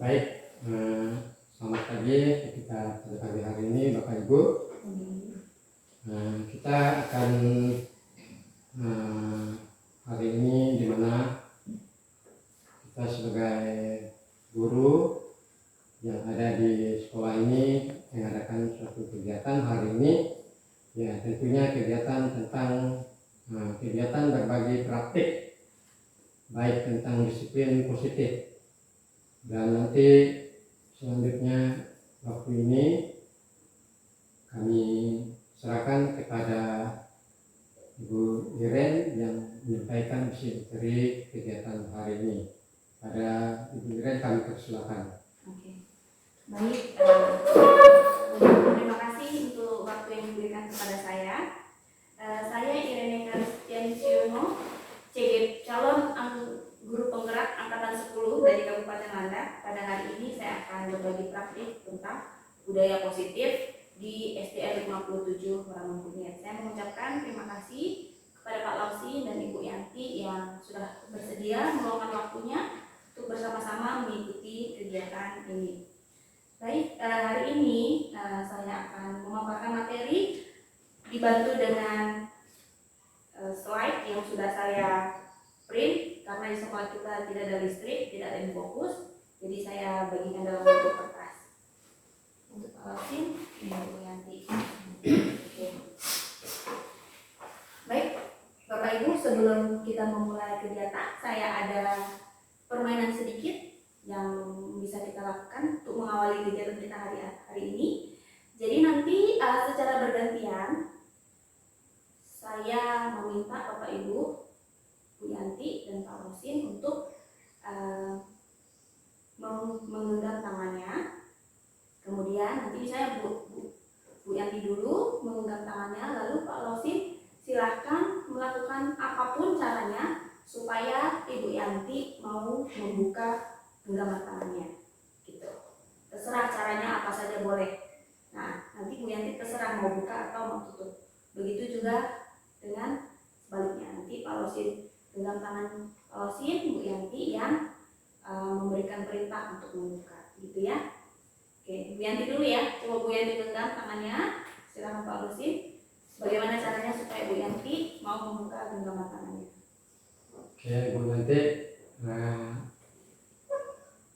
Baik, selamat pagi kita pada pagi hari ini Bapak Ibu. Kita akan hari ini di mana kita sebagai guru yang ada di sekolah ini mengadakan suatu kegiatan hari ini, ya tentunya kegiatan tentang kegiatan berbagi praktik, baik tentang disiplin positif. Dan nanti selanjutnya waktu ini kami serahkan kepada Ibu Iren yang menyampaikan isi dari kegiatan hari ini. Pada Ibu Iren kami persilakan. Oke. Baik, terima kasih untuk waktu yang diberikan kepada saya. Saya Irene Kristiansiono, CG calon guru penggerak angkatan 10 dari Kabupaten Landak. Pada hari ini saya akan berbagi praktik tentang budaya positif di SDN 57 Ramangkunyit. Saya mengucapkan terima kasih kepada Pak Lausi dan Ibu Yanti yang sudah bersedia meluangkan waktunya untuk bersama-sama mengikuti kegiatan ini. Baik, hari ini saya akan memaparkan materi dibantu dengan slide yang sudah saya print karena di sekolah kita tidak ada listrik, tidak ada infokus, jadi saya bagikan dalam bentuk kertas. Untuk alasin, ini Bu Yanti. Oke. Baik, Bapak Ibu, sebelum kita memulai kegiatan, saya ada permainan sedikit yang bisa kita lakukan untuk mengawali kegiatan kita hari ini. Jadi nanti secara bergantian saya meminta Bapak Ibu, Bu Yanti dan Pak Rosin untuk menggenggam tangannya. Kemudian nanti saya Bu Yanti dulu menggenggam tangannya, lalu Pak Rosin silahkan melakukan apapun caranya supaya Ibu Yanti mau membuka genggaman tangannya. Gitu. Terserah caranya apa saja boleh. Nah, nanti Bu Yanti terserah mau buka atau mau tutup. Begitu juga dengan sebaliknya. Nanti Pak Rosin genggam tangan Pak Rosin, Bu Yanti yang memberikan perintah untuk membuka, gitu ya. Oke, Bu Yanti dulu ya. Coba Bu Yanti genggam tangannya. Silakan Pak Rosin. Bagaimana caranya supaya Bu Yanti mau membuka genggaman tangannya? Oke, Bu Yanti,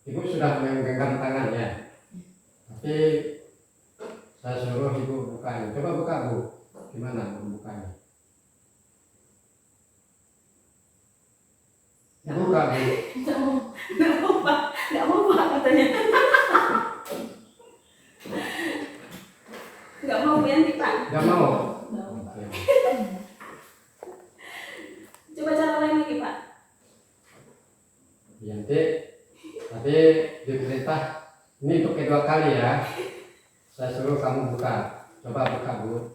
Ibu sudah menggenggam tangannya, tapi saya suruh Ibu buka. Coba buka Bu, gimana membukanya? Buka Bu. Nggak mau Pak katanya. Nggak mau Bu Yanti Pak. Nggak mau. Oke. Coba cara lain lagi Pak. Yanti, tadi diperintah ini untuk kedua kali ya. Saya suruh kamu buka. Coba buka Bu.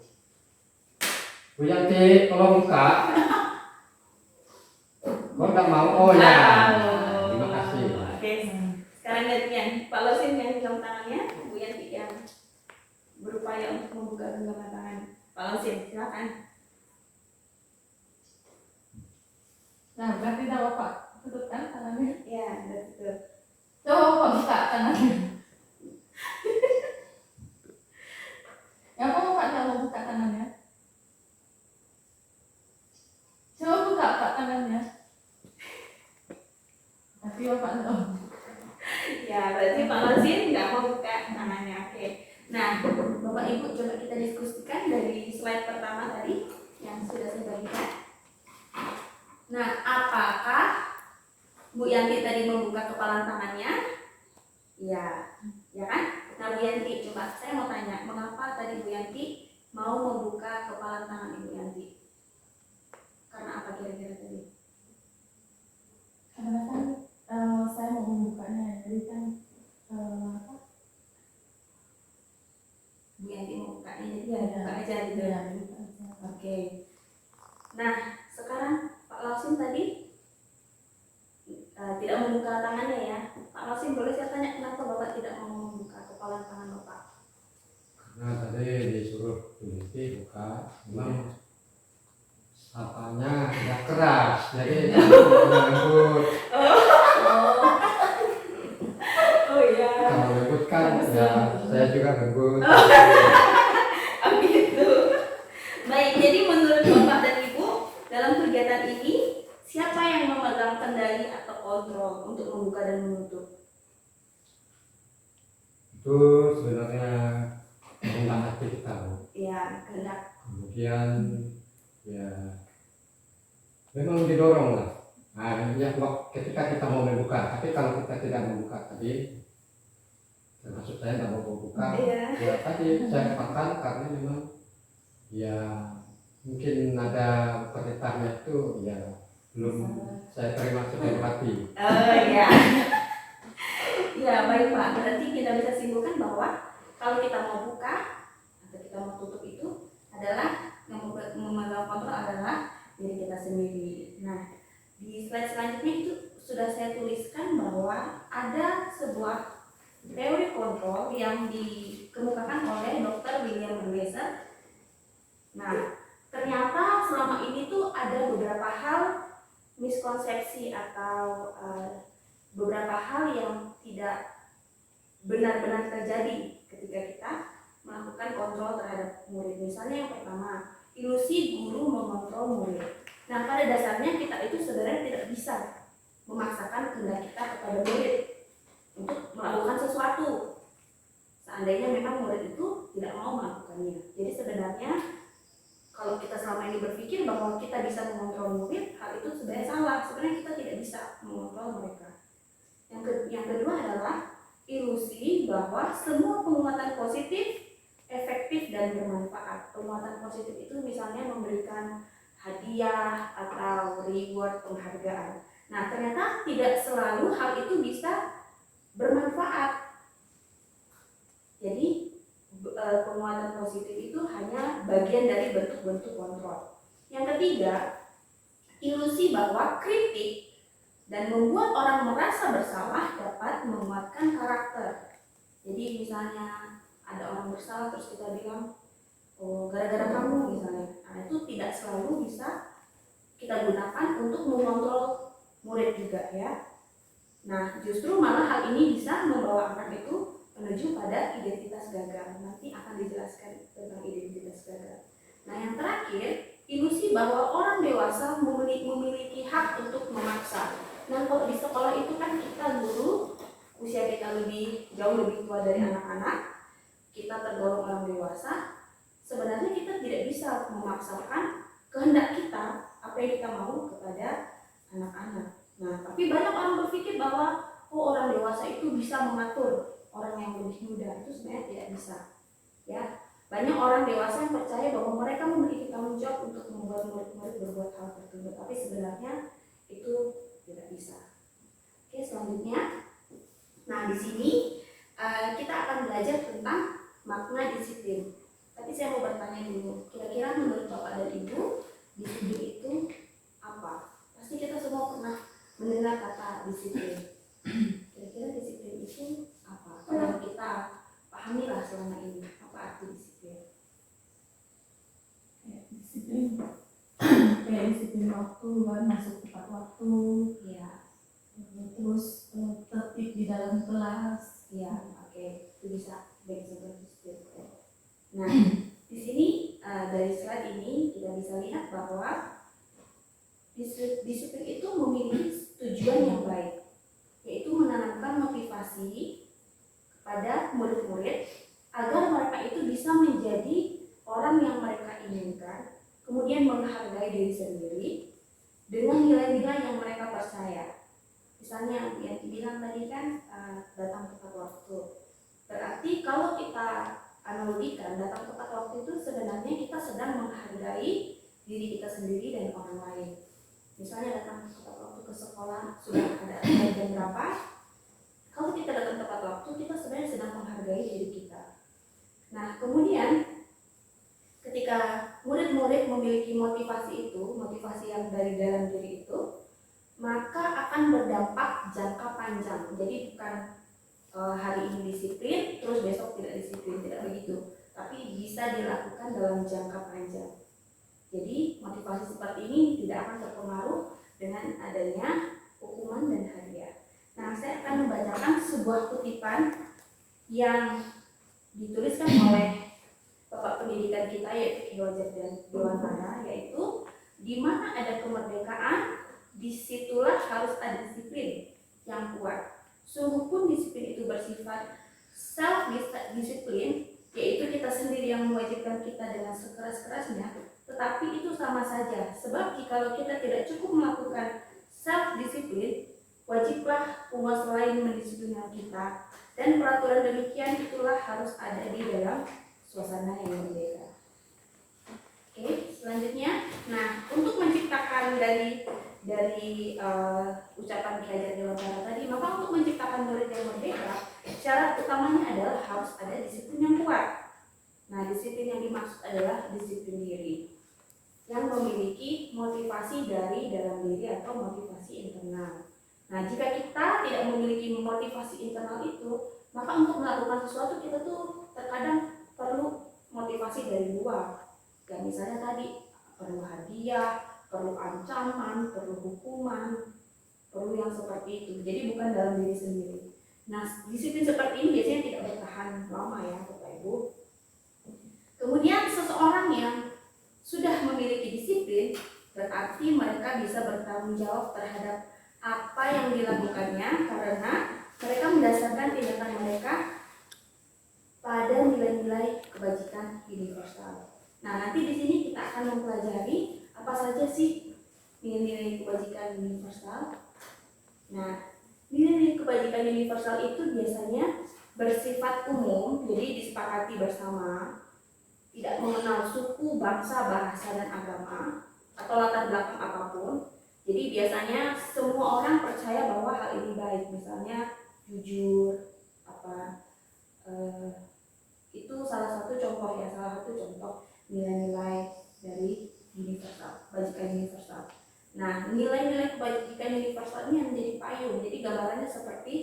Bu Yanti, tolong buka. Kok nggak mau? Oh ya. Terima kasih. Oke. Sekarang gantian Pak Losin yang genggam tangannya, Bu Yanti yang berupaya untuk membuka genggaman tangan. Pak Losin, silakan. Nah, berarti dah Bapak tutupkan tangannya. Ya, betul. Coba Bapak buka tangannya. Ya, Bapak tidak mau buka tangannya. Coba buka Pak tangannya. Tapi Bapak tidak mau. Ya, berarti Pak Losin nggak mau buka tangannya. Oke. Nah, Bapak Ibu coba kita diskusikan dari slide pertama tadi yang sudah saya bagikan. Nah, apakah Bu Yanti tadi membuka kepalan tangannya? Ya, ya kan? Nah, Bu Yanti, coba saya mau tanya, mengapa tadi Bu Yanti mau membuka kepalan tangan Ibu Yanti? Karena apa kira-kira tadi? Karena kan saya mau membukanya, jadi kan apa? Bu Yanti mau bukanya, jadi ya buka aja gitu. Ya, buka aja. Oke. Nah, sekarang Pak Lausin tadi tidak membuka tangannya ya. Pak Lausin, boleh saya tanya kenapa Bapak tidak mau membuka kepalan tangan Bapak? Karena tadi disuruh Bu Yanti buka, memang sapanya agak keras, jadi lembut. Oh ya saya juga gembus. Oh gitu. Baik, jadi menurut Bapak dan Ibu, dalam kegiatan ini siapa yang memegang kendali atau kontrol untuk membuka dan menutup? Itu sebenarnya kehendak hati kita, Bu. Ya, kehendak. Kemudian ya memang didorong lah. Nah, ya, ketika kita mau membuka, tapi kalau kita tidak membuka tadi, termasuk saya tidak mau membuka, Iya. ya tadi saya katakan karena memang ya mungkin ada perintahnya itu ya belum saya terima sepenuh hati. Oh iya. Ya baik Pak, berarti kita bisa simpulkan bahwa kalau kita mau buka atau kita mau tutup itu adalah yang memegang kontrol adalah diri kita sendiri. Nah, di slide selanjutnya itu sudah saya tuliskan bahwa ada sebuah teori kontrol yang dikemukakan oleh Dr. William Burleser. Nah, ternyata selama ini tuh ada beberapa hal miskonsepsi atau beberapa hal yang tidak benar-benar terjadi ketika kita melakukan kontrol terhadap murid. Misalnya yang pertama, ilusi guru mengontrol murid. Nah, pada dasarnya kita itu sebenarnya tidak bisa memaksakan kehendak kita kepada murid untuk melakukan sesuatu seandainya memang murid itu tidak mau melakukannya. Jadi sebenarnya kalau kita selama ini berpikir bahwa kita bisa mengontrol murid, hal itu sebenarnya salah. Sebenarnya kita tidak bisa mengontrol mereka. Yang kedua adalah ilusi bahwa semua penguatan positif efektif dan bermanfaat. Penguatan positif itu misalnya memberikan hadiah atau reward, penghargaan. Nah, ternyata tidak selalu hal itu bisa bermanfaat. Jadi penguatan positif itu hanya bagian dari bentuk-bentuk kontrol. Yang ketiga, ilusi bahwa kritik dan membuat orang merasa bersalah dapat menguatkan karakter. Jadi misalnya ada orang bersalah terus kita bilang, oh gara-gara kamu misalnya. Nah, itu tidak selalu bisa kita gunakan untuk mengontrol murid juga ya. Nah, justru malah hal ini bisa membawa anak itu menuju pada identitas gagal. Nanti akan dijelaskan tentang identitas gagal. Nah, yang terakhir, ilusi bahwa orang dewasa memiliki hak untuk memaksa. Nah, kalau di sekolah itu kan kita guru, usia kita jauh lebih tua dari anak-anak, kita tergolong orang dewasa. Sebenarnya kita tidak bisa memaksakan kehendak kita, apa yang kita mau kepada anak-anak. Nah, tapi banyak orang berpikir bahwa orang dewasa itu bisa mengatur orang yang lebih muda. Itu sebenarnya tidak bisa. Ya, banyak orang dewasa yang percaya bahwa mereka memiliki tanggung jawab untuk membuat murid-murid berbuat hal tersebut, tapi sebenarnya itu tidak bisa. Oke, selanjutnya, nah di sini kita akan belajar tentang makna disiplin. Tapi saya mau bertanya dulu, kira-kira menurut Bapak dan Ibu, disiplin itu apa? Pasti kita semua pernah mendengar kata disiplin. Kira-kira disiplin itu apa? Kalau kita pahamilah selama ini, apa arti disiplin? Disiplin kayak disiplin waktu kan, masuk tepat waktu Ya, terus tertib di dalam kelas ya, oke, itu bisa sebagai disiplin. Nah, di sini dari slide ini kita bisa lihat bahwa disiplin itu memiliki tujuan yang baik, yaitu menanamkan motivasi kepada murid-murid agar mereka itu bisa menjadi orang yang mereka inginkan, kemudian menghargai diri sendiri dengan nilai-nilai yang mereka percaya. Misalnya yang dibilang tadi kan datang tepat waktu. Berarti kalau kita analogikan, datang tepat waktu itu sebenarnya kita sedang menghargai diri kita sendiri dan orang lain. Misalnya datang tepat waktu ke sekolah, sudah ada jam berapa. Kalau kita datang tepat waktu, kita sebenarnya sedang menghargai diri kita. Nah, kemudian ketika murid-murid memiliki motivasi itu, motivasi yang dari dalam diri itu, maka akan berdampak jangka panjang. Jadi bukan hari ini disiplin, terus besok tidak disiplin, tidak begitu. Tapi bisa dilakukan dalam jangka panjang. Jadi motivasi seperti ini tidak akan terpengaruh dengan adanya hukuman dan hadiah. Nah, saya akan membacakan sebuah kutipan yang dituliskan oleh Bapak Pendidikan kita yaitu Ki Hajar Dewantara, yaitu di mana ada kemerdekaan, disitulah harus ada disiplin yang kuat. Sungguh pun disiplin itu bersifat self disiplin, yaitu kita sendiri yang mewajibkan kita dengan sekeras-kerasnya, tetapi itu sama saja. Sebab jikalau kita tidak cukup melakukan self disiplin, wajiblah penguasa lain mendisiplinkan kita, dan peraturan demikian itulah harus ada di dalam suasana yang berbeda. Oke, selanjutnya, nah untuk menciptakan dari ucapan Ki Hajar Dewantara tadi, maka untuk menciptakan murid yang merdeka, syarat utamanya adalah harus ada disiplin yang kuat. Nah, disiplin yang dimaksud adalah disiplin diri yang memiliki motivasi dari dalam diri atau motivasi internal. Nah, jika kita tidak memiliki motivasi internal itu, maka untuk melakukan sesuatu kita tuh terkadang perlu motivasi dari luar. Ya misalnya tadi perlu hadiah, perlu ancaman, perlu hukuman, perlu yang seperti itu. Jadi bukan dalam diri sendiri. Nah, disiplin seperti ini biasanya tidak bertahan lama ya, Bapak Ibu. Kemudian seseorang yang sudah memiliki disiplin berarti mereka bisa bertanggung jawab terhadap apa yang dilakukannya karena mereka mendasarkan tindakan mereka pada nilai-nilai kebajikan universal. Nah, nanti di sini kita akan mempelajari apa saja sih nilai-nilai kebajikan universal. Nah, nilai-nilai kebajikan universal itu biasanya bersifat umum, jadi disepakati bersama, tidak mengenal suku, bangsa, bahasa, dan agama atau latar belakang apapun. Jadi biasanya semua orang percaya bahwa hal ini baik, misalnya jujur, itu salah satu contoh nilai-nilai dari universal, kebajikan universal. Nah, nilai-nilai kebajikan universal ini yang menjadi payung. Jadi gambarannya seperti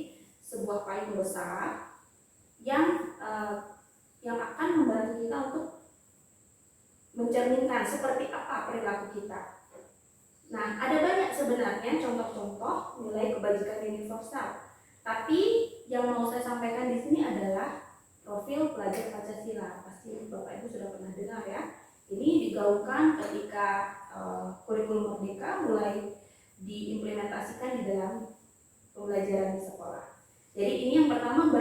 sebuah payung besar yang akan membantu kita untuk mencerminkan seperti apa perilaku kita. Nah, ada banyak sebenarnya contoh-contoh nilai kebajikan universal. Tapi yang mau saya sampaikan di sini adalah profil pelajar Pancasila. Pasti Bapak Ibu sudah pernah dengar ya. Ini digaungkan ketika kurikulum Merdeka mulai diimplementasikan di dalam pembelajaran di sekolah. Jadi ini yang pertama,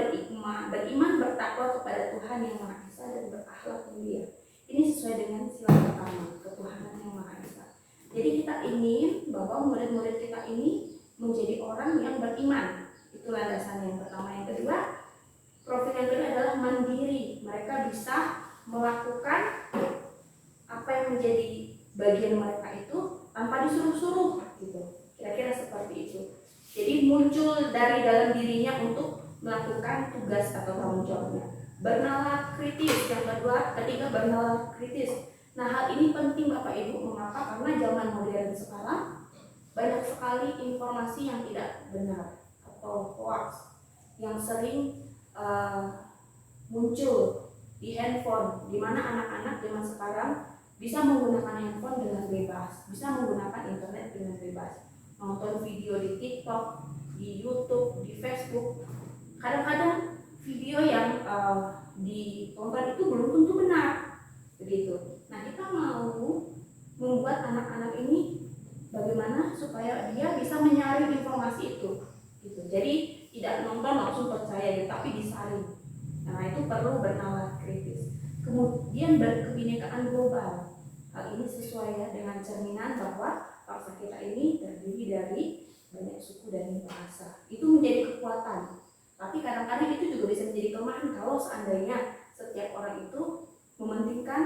beriman bertakwa kepada Tuhan yang Maha Esa dan berakhlak mulia. Ini sesuai dengan sila pertama, ketuhanan yang Maha Esa. Jadi kita ingin bahwa murid-murid kita ini menjadi orang yang beriman. Itu landasan yang pertama. Yang kedua, profil yang kedua adalah mandiri. Mereka bisa melakukan apa yang menjadi bagian mereka itu tanpa disuruh-suruh gitu. Kira-kira seperti itu. Jadi muncul dari dalam dirinya untuk melakukan tugas atau tanggung jawabnya. Bernalar kritis. Yang ketiga bernalar kritis. Nah, hal ini penting Bapak Ibu. Mengapa? Karena zaman modern sekarang banyak sekali informasi yang tidak benar atau hoax yang sering muncul di handphone, di mana anak-anak zaman sekarang bisa menggunakan handphone dengan bebas, bisa menggunakan internet dengan bebas, nonton video di TikTok, di YouTube, di Facebook. Kadang-kadang video yang ditonton itu belum tentu benar, begitu. Nah, kita mau membuat anak-anak ini bagaimana supaya dia bisa menyaring informasi itu, gitu. Jadi tidak nonton langsung percaya, tapi disaring. Nah, itu perlu bernalar kritis. Kemudian berkebinekaan global. Hal ini sesuai ya dengan cerminan bahwa bangsa kita ini terdiri dari banyak suku dan bahasa. Itu menjadi kekuatan. Tapi kadang-kadang itu juga bisa menjadi kelemahan kalau seandainya setiap orang itu mementingkan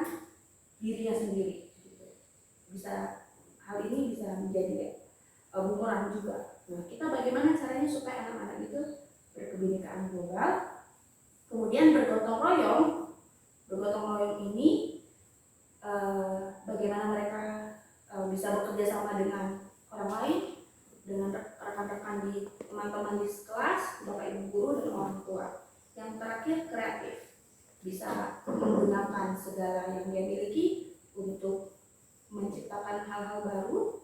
dirinya sendiri. Bisa hal ini bisa menjadi bumerang juga. Nah, kita bagaimana caranya supaya anak-anak itu berkebinekaan global, kemudian bergotong royong. Bergotong royong ini bagaimana mereka bisa bekerja sama dengan orang lain, dengan rekan-rekan di teman-teman di kelas, bapak ibu guru dan orang tua. Yang terakhir kreatif, bisa menggunakan segala yang dia miliki untuk menciptakan hal-hal baru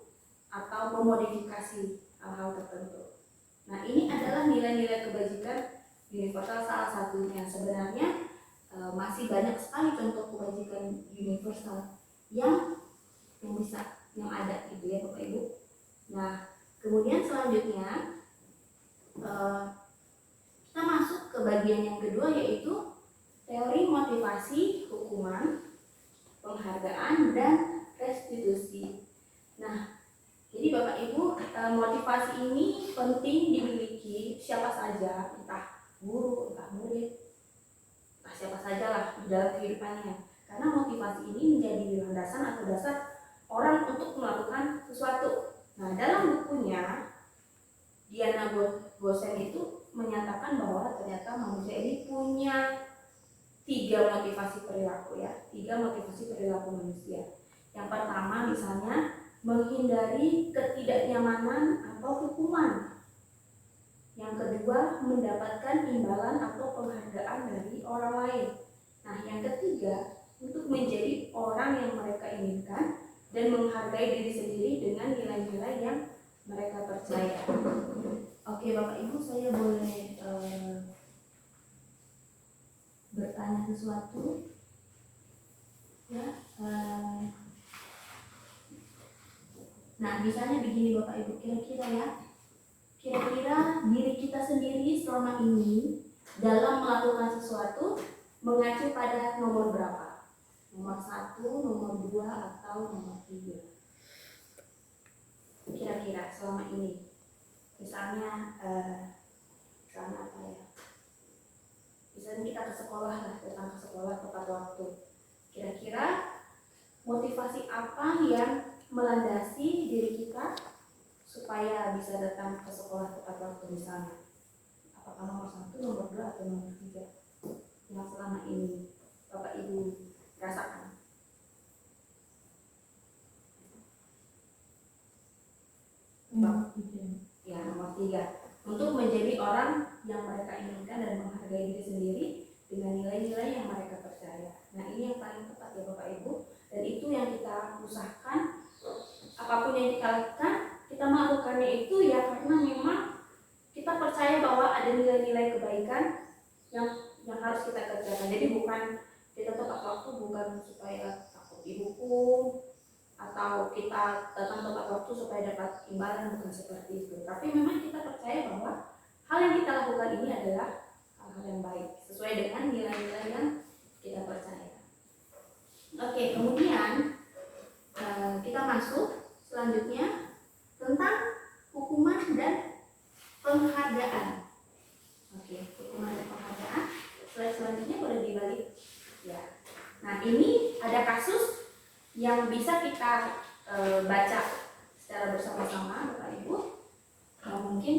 atau memodifikasi hal-hal tertentu. Nah, ini adalah nilai-nilai kebajikan universal. salah satunya. Sebenarnya masih banyak sekali contoh kebajikan universal yang ada gitu ya Bapak Ibu. Nah, kemudian selanjutnya kita masuk ke bagian yang kedua, yaitu teori motivasi, hukuman, penghargaan, dan restitusi. Nah, jadi Bapak Ibu, motivasi ini penting dimiliki siapa saja, entah guru, entah murid, entah siapa saja lah di dalam kehidupannya. Karena motivasi ini menjadi landasan atau dasar orang untuk melakukan sesuatu. Nah, dalam bukunya Diana Gosen itu menyatakan bahwa ternyata manusia ini punya 3 motivasi perilaku ya, 3 motivasi perilaku manusia. Yang pertama misalnya menghindari ketidaknyamanan atau hukuman. Yang kedua mendapatkan imbalan atau penghargaan dari orang lain. Nah, yang ketiga untuk menjadi orang yang mereka inginkan dan menghargai diri sendiri dengan nilai-nilai yang mereka percaya. Oke Bapak Ibu, saya boleh bertanya sesuatu ya. Nah, misalnya begini Bapak Ibu, kira-kira diri kita sendiri selama ini dalam melakukan sesuatu mengacu pada nomor berapa? Nomor 1, nomor 2, atau nomor 3? Kira-kira selama ini, misalnya apa ya? Misalnya kita ke sekolah lah, datang ke sekolah tepat waktu. Kira-kira motivasi apa yang melandasi diri kita supaya bisa datang ke sekolah tepat waktu misalnya? Apakah nomor 1, nomor 2, atau nomor 3 yang selama ini Bapak Ibu rasakan? Nomor 3. Ya, nomor 3. Untuk menjadi orang yang mereka inginkan dan menghargai diri sendiri dengan nilai-nilai yang mereka percaya. Nah, ini yang paling tepat ya Bapak Ibu. Dan itu yang kita usahakan. Apapun yang kita lakukan, kita melakukannya itu ya karena memang kita percaya bahwa ada nilai-nilai kebaikan yang harus kita kerjakan. Jadi bukan kita tepat waktu bukan supaya takut dihukum atau kita datang tepat waktu supaya dapat imbalan, bukan seperti itu. Tapi memang kita percaya bahwa hal yang kita lakukan ini adalah hal-hal yang baik sesuai dengan nilai-nilai yang kita percaya. Oke, kemudian kita masuk selanjutnya tentang hukuman dan penghargaan. Oke, hukuman dan penghargaan. Slide selanjutnya boleh dibalik. Ya. Nah, ini ada kasus yang bisa kita baca secara bersama-sama Bapak Ibu. Mungkin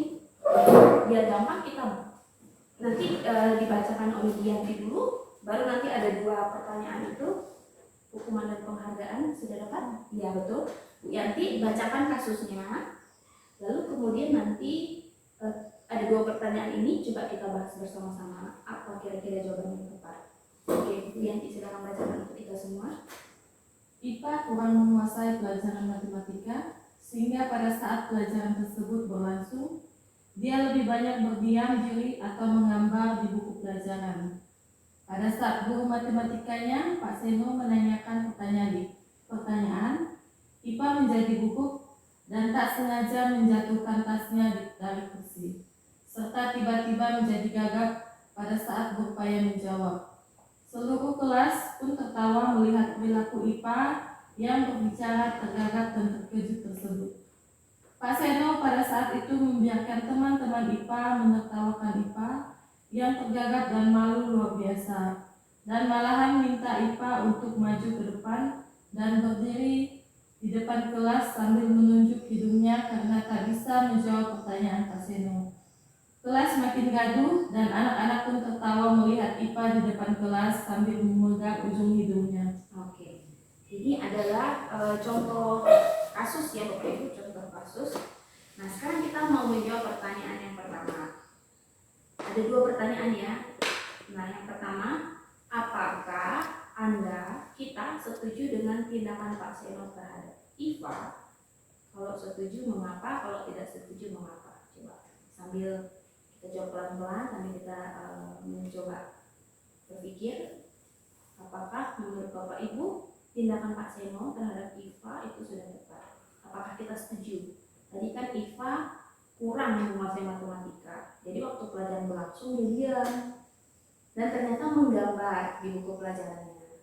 biar gampang kita nanti dibacakan oleh Dianti dulu, baru nanti ada 2 pertanyaan itu, hukuman dan penghargaan. Sudah dapat? Ya betul. Bu Yanti bacakan kasusnya, lalu kemudian nanti ada 2 pertanyaan ini coba kita bahas bersama-sama apa kira-kira jawaban yang tepat. Oke, Bu Yanti silakan bacakan untuk kita semua. IPA kurang menguasai pelajaran matematika, sehingga pada saat pelajaran tersebut berlangsung, dia lebih banyak berdiam diri atau menggambar di buku pelajaran. Pada saat guru matematikanya, Pak Seno menanyakan pertanyaan, IPA menjadi gugup dan tak sengaja menjatuhkan tasnya dari kursi, serta tiba-tiba menjadi gagap pada saat berupaya menjawab. Seluruh kelas pun tertawa melihat perilaku IPA yang berbicara tergagap dan terkejut tersebut. Pak Seno pada saat itu membiarkan teman-teman IPA menertawakan IPA yang tergagap dan malu luar biasa, dan malahan minta IPA untuk maju ke depan dan berdiri di depan kelas sambil menunjuk hidungnya karena tak bisa menjawab pertanyaan Pak Seno. Kelas makin gaduh dan anak-anak pun tertawa melihat IPA di depan kelas sambil memegang ujung hidungnya. Oke, ini adalah contoh kasus ya Bapak Ibu, contoh kasus. Nah, sekarang kita mau menjawab pertanyaan yang pertama. Ada 2 pertanyaan ya. Nah, yang pertama, apakah kita setuju dengan tindakan Pak Seno terhadap IPA? Kalau setuju mengapa? Kalau tidak setuju mengapa? Coba sambil Kita coba pelan-pelan sambil kita mencoba berpikir apakah menurut Bapak Ibu tindakan Pak Seno terhadap Iva itu sudah tepat. Apakah kita setuju? Tadi kan Iva kurang menguasai matematika, jadi waktu pelajaran berlangsung dia diam dan ternyata menggambar di buku pelajarannya.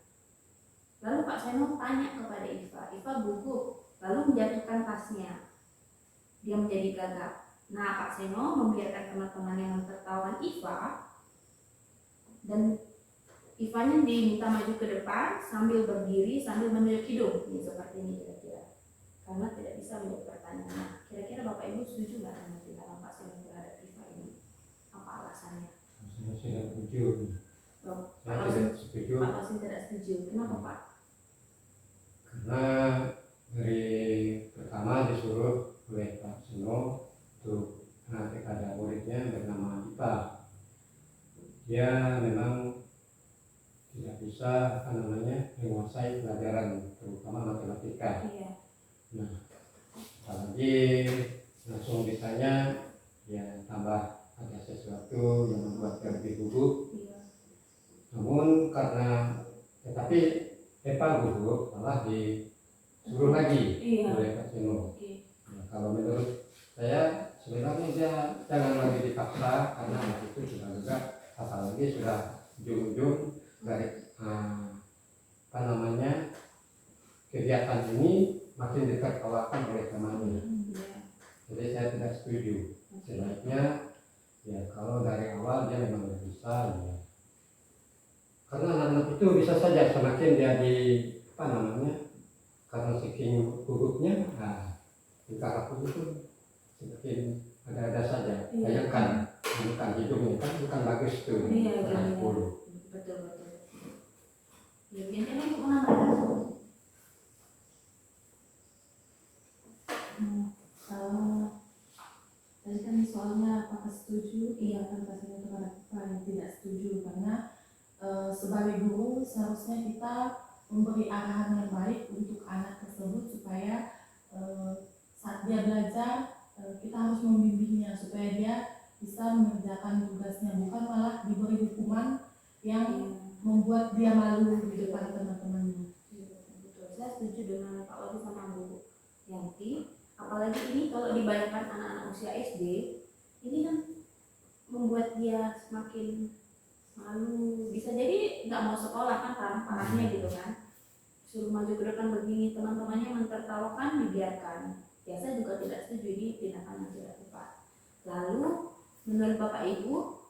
Lalu Pak Seno tanya kepada Iva gugup, lalu menjatuhkan tasnya. Dia menjadi gagap. Nah, Pak Seno membiarkan teman-teman yang menertawakan Iva, dan Ivanya diminta maju ke depan sambil berdiri sambil menunjuk hidung, seperti ini kira-kira. Karena tidak bisa menjawab pertanyaan. Nah, kira-kira Bapak Ibu setuju nggak dengan tindakan Pak Seno terhadap Iva ini? Apa alasannya? Saya tidak setuju. Pak Lausin tidak setuju. Kenapa Pak? Karena dari pertama disuruh oleh Pak Seno untuk nanti ada muridnya bernama Ipa. Dia memang tidak bisa menguasai pelajaran terutama matematika. Iya. Nah, apalagi langsung ditanya, ya tambah ada sesuatu yang membuat dia lebih gugup. Iya. Namun tetapi Epa gugup malah disuruh lagi oleh Pak Seno. Ya, kalau menurut saya sebenarnya dia jangan lagi dipaksa, karena anak itu juga apalagi sudah ujung-ujung dari kegiatan ini makin ditertawakan oleh temannya. Jadi saya tidak setuju. Sebaiknya ya kalau dari awal dia memang tidak bisa, ya. Karena anak-anak itu bisa saja semakin dia karena saking gugupnya, tingkah laku itu semakin ada-ada saja. Bayangkan bukan hidungnya kan bukan bagus tuh. Iya. Betul. Ya, biasanya Ibu menambahkan. Tadi kan soalnya apakah setuju? Iya, kan pastinya terhadap yang tidak setuju, karena sebagai guru seharusnya kita memberi arahan yang baik untuk anak tersebut supaya saat dia belajar kita harus membimbingnya supaya dia bisa mengerjakan tugasnya, bukan malah diberi hukuman yang membuat dia malu di depan teman-temannya. Betul, saya setuju dengan Pak Wadi sama Bu Yanti. Apalagi ini kalau dibayangkan anak-anak usia SD, ini kan membuat dia semakin malu. Bisa jadi nggak mau sekolah kan parahnya gitu kan. Suruh maju ke depan begini, teman-temannya mentertawakan, dibiarkan. Ya, saya juga tidak setuju, ini tindakan yang tidak tepat. Lalu menurut Bapak Ibu,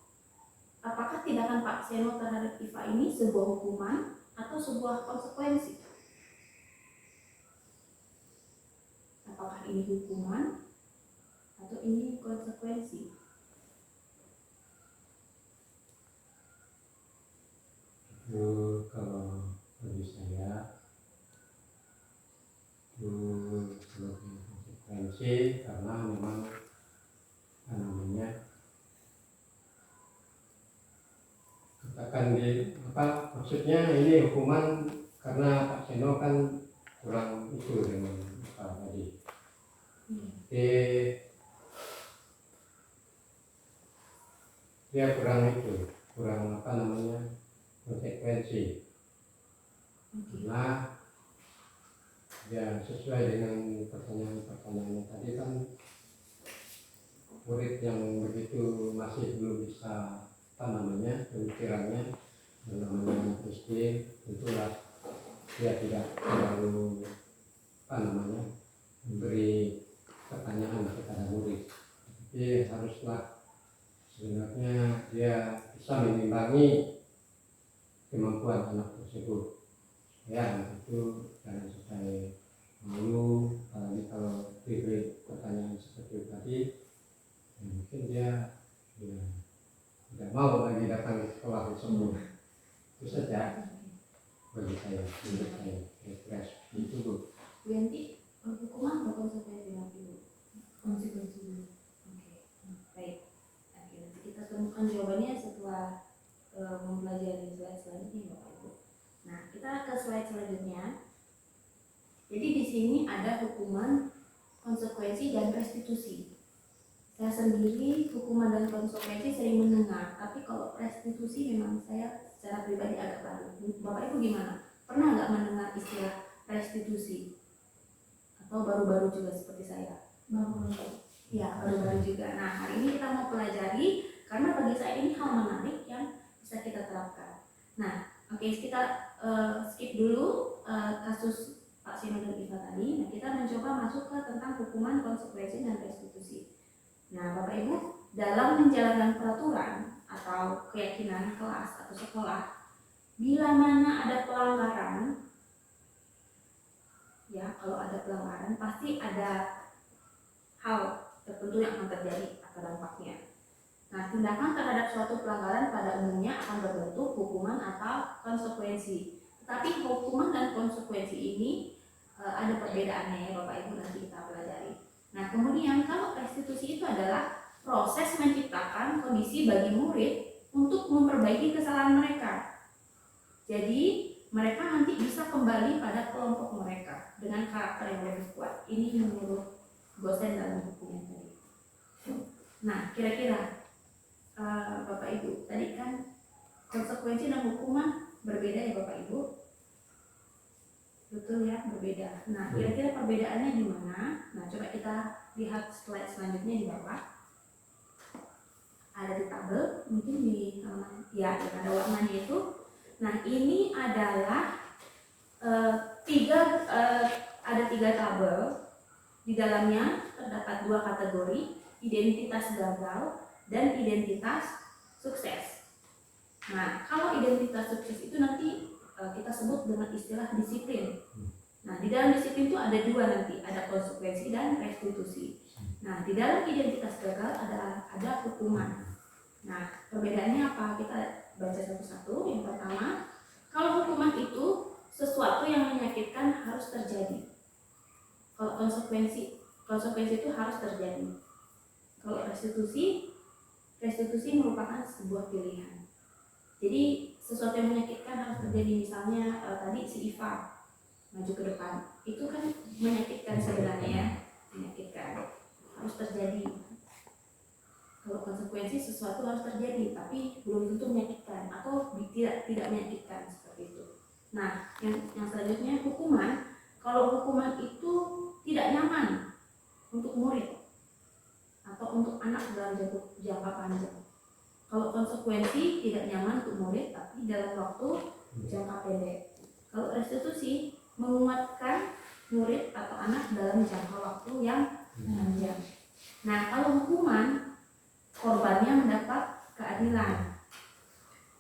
apakah tindakan Pak Seno terhadap Iva ini sebuah hukuman atau sebuah konsekuensi? Apakah ini hukuman atau ini konsekuensi? Itu kalau bagi saya itu sebagai konsekuensi, karena memang maksudnya ini hukuman karena Pak Seno kan kurang itu dengan tadi. Dia kurang konsekuensi, karena ya sesuai dengan pertanyaan tadi kan murid yang begitu masih belum bisa pemikirannya namanya SD, tentulah dia tidak terlalu memberi pertanyaan kepada murid, tapi haruslah sebenarnya dia bisa mengimbangi kemampuan anak tersebut, ya itu jangan sampai malu, apalagi kalau diberi pertanyaan seperti tadi, ya mungkin dia tidak mau lagi datang ke sekolah tersebut. Itu saja bagi saya, menurut saya. Itu Bu. Bu Yanti, hukuman atau konsekuensi nanti Bu? Konsekuensi. Baik. Nanti kita temukan jawabannya setelah mempelajari slide selanjutnya Bapak Ibu. Nah, kita ke slide selanjutnya. Jadi di sini ada hukuman, konsekuensi, dan restitusi. Saya sendiri hukuman dan konsekuensi sering mendengar, tapi kalau restitusi memang saya secara pribadi agak baru. Bapak Ibu gimana? Pernah nggak mendengar istilah restitusi? Atau baru-baru juga seperti saya? Baru. Ya, baru-baru juga. Nah, hari ini kita mau pelajari karena bagi saya ini hal menarik yang bisa kita terapkan. Nah, oke, kita skip dulu kasus Pak Sino dan Iva tadi. Nah, kita mencoba masuk ke tentang hukuman, konsekuensi, dan restitusi. Nah, Bapak Ibu, dalam menjalankan peraturan atau keyakinan kelas atau sekolah, bila mana ada pelanggaran, ya kalau ada pelanggaran pasti ada hal tertentu yang akan terjadi atau dampaknya. Nah, tindakan terhadap suatu pelanggaran pada umumnya akan berbentuk hukuman atau konsekuensi. Tetapi hukuman dan konsekuensi ini ada perbedaannya ya Bapak Ibu, nanti kita pelajari. Nah, kemudian kalau restitusi itu adalah proses menciptakan kondisi bagi murid untuk memperbaiki kesalahan mereka. Jadi mereka nanti bisa kembali pada kelompok mereka dengan karakter yang lebih kuat. Ini menurut dosen dalam bukunya tadi. Nah, kira-kira Bapak Ibu, tadi kan konsekuensi dan hukuman berbeda ya Bapak Ibu? Betul ya, berbeda. Nah, kira-kira perbedaannya di mana? Nah, coba kita lihat slide selanjutnya di bawah. Ada di tabel, mungkin di halaman, ya, ada warnanya itu. Nah, ini adalah ada tiga tabel. Di dalamnya terdapat dua kategori, identitas gagal dan identitas sukses. Nah, kalau identitas sukses itu nanti kita sebut dengan istilah disiplin. Nah, di dalam disiplin itu ada dua nanti, ada konsekuensi dan restitusi. Nah, di dalam identitas gagal ada hukuman. Nah, perbedaannya apa? Kita baca satu-satu. Yang pertama, kalau hukuman itu sesuatu yang menyakitkan harus terjadi. Kalau konsekuensi itu harus terjadi. Kalau restitusi merupakan sebuah pilihan. Jadi sesuatu yang menyakitkan harus terjadi, misalnya tadi si Iva maju ke depan, itu kan menyakitkan sebenarnya ya, menyakitkan, harus terjadi. Kalau konsekuensi sesuatu harus terjadi, tapi belum tentu menyakitkan atau tidak menyakitkan seperti itu. Nah, yang selanjutnya hukuman. Kalau hukuman itu tidak nyaman untuk murid atau untuk anak dalam jangka panjang. Kalau konsekuensi tidak nyaman untuk murid tapi dalam waktu jangka pendek. Kalau restitusi menguatkan murid atau anak dalam jangka waktu yang panjang. Nah, kalau hukuman, korbannya mendapat keadilan.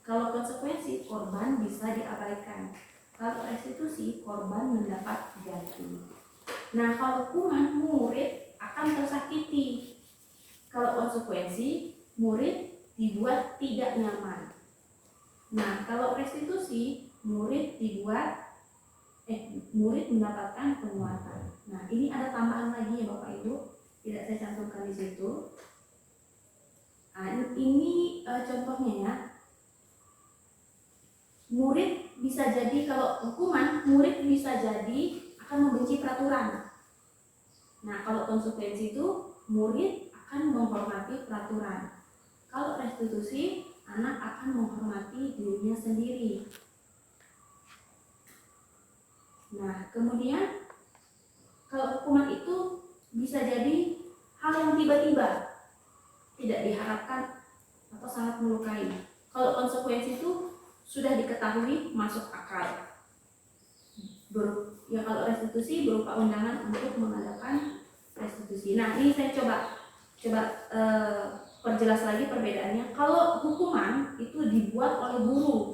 Kalau konsekuensi, korban bisa diabaikan. Kalau restitusi, korban mendapat ganti. Nah, kalau hukuman, murid akan tersakiti. Kalau konsekuensi, murid dibuat tidak nyaman. Nah, kalau restitusi, murid mendapatkan penguatan. Nah, ini ada tambahan lagi ya Bapak Ibu, tidak saya cantumkan di situ. Nah, ini contohnya ya. Murid bisa jadi, kalau hukuman, murid bisa jadi akan membenci peraturan. Nah, kalau konsekuensi itu, murid akan menghormati peraturan. Kalau restitusi, anak akan menghormati dirinya sendiri. Nah, kemudian kalau hukuman itu bisa jadi hal yang tiba-tiba, tidak diharapkan atau sangat melukai. Kalau konsekuensi itu sudah diketahui, masuk akal. Ya, kalau restitusi berupa undangan untuk mengadakan restitusi. Nah, ini saya coba perjelas lagi perbedaannya. Kalau hukuman itu dibuat oleh guru,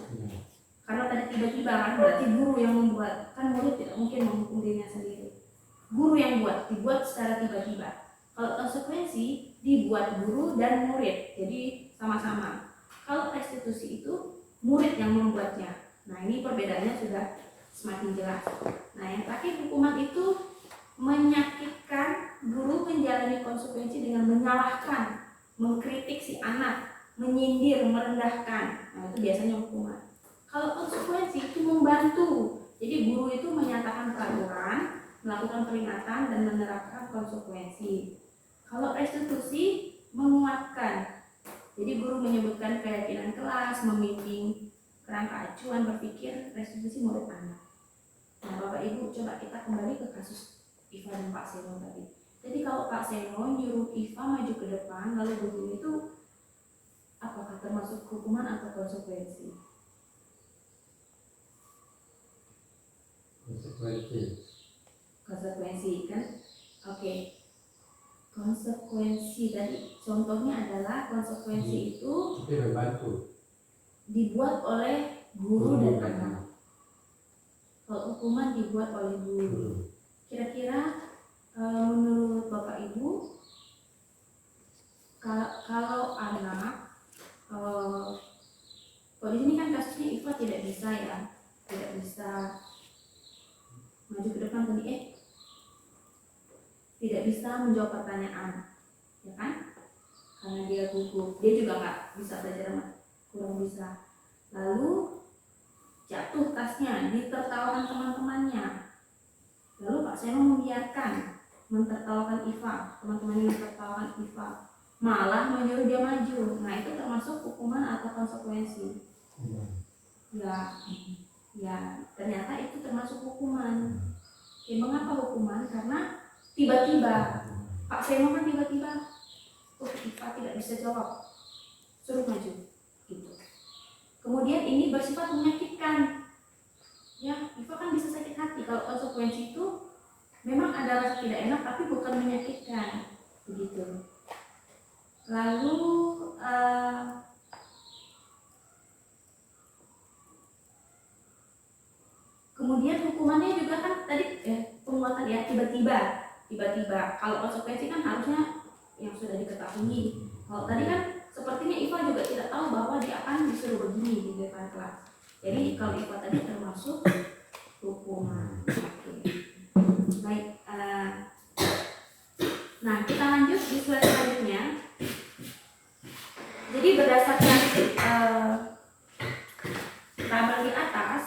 karena tadi tiba-tiba kan, berarti guru yang membuat, kan murid tidak mungkin menghukum dirinya sendiri. Guru yang dibuat secara tiba-tiba. Kalau konsekuensi dibuat guru dan murid, jadi sama-sama. Kalau restitusi itu murid yang membuatnya. Nah, ini perbedaannya sudah semakin jelas. Nah, yang terakhir, hukuman itu menyakitkan, guru menjalani konsekuensi dengan menyalahkan, mengkritik si anak, menyindir, merendahkan. Nah, itu biasanya hukuman. Kalau konsekuensi itu membantu. Jadi guru itu menyatakan peraturan, melakukan peringatan dan menerapkan konsekuensi. Kalau restitusi menguatkan. Jadi guru menyebutkan keyakinan kelas, membimbing kerangka acuan berpikir restitusi murid anak. Nah, Bapak Ibu, coba kita kembali ke kasus Iva dan Pak Seno tadi. Jadi kalau Pak Seno nyuruh Iva maju ke depan lalu begini itu apakah termasuk hukuman atau konsekuensi? Konsekuensi kan? Oke. Konsekuensi tadi contohnya adalah konsekuensi itu dibuat oleh guru dan anak. Kalau hukuman dibuat oleh guru, kira-kira menurut Bapak Ibu, kalau anak, kalau di sini kan kasusnya Iva tidak bisa maju ke depan tadi, tidak bisa menjawab pertanyaan, ya kan? Karena dia gugup, dia juga nggak bisa belajar, kurang bisa. Lalu jatuh tasnya, ditertawakan teman-temannya. Lalu Pak Seno membiarkan, mentertawakan Iva, teman-temannya mentertawakan Iva, malah menyuruh dia maju. Nah, itu termasuk hukuman atau konsekuensi? Ya, ternyata itu termasuk hukuman. Mengapa hukuman? Karena tiba-tiba Pak Seno kan tiba-tiba, Iva tidak bisa jawab, suruh maju, gitu. Kemudian ini bersifat menyakitkan. Ya, Iva kan bisa sakit hati. Kalau konsekuensi itu memang ada rasa tidak enak, tapi bukan menyakitkan, begitu. Lalu kemudian hukumannya juga kan tadi penguatan ya, tiba-tiba. Kalau konsekuensi kan harusnya yang sudah diketahui. Kalau tadi kan sepertinya Iva juga tidak tahu bahwa dia akan disuruh begini di depan kelas. Jadi kalau Iva tadi termasuk hukuman. Oke. Baik. Nah, kita lanjut di slide selanjutnya. Jadi berdasarkan tabel di atas,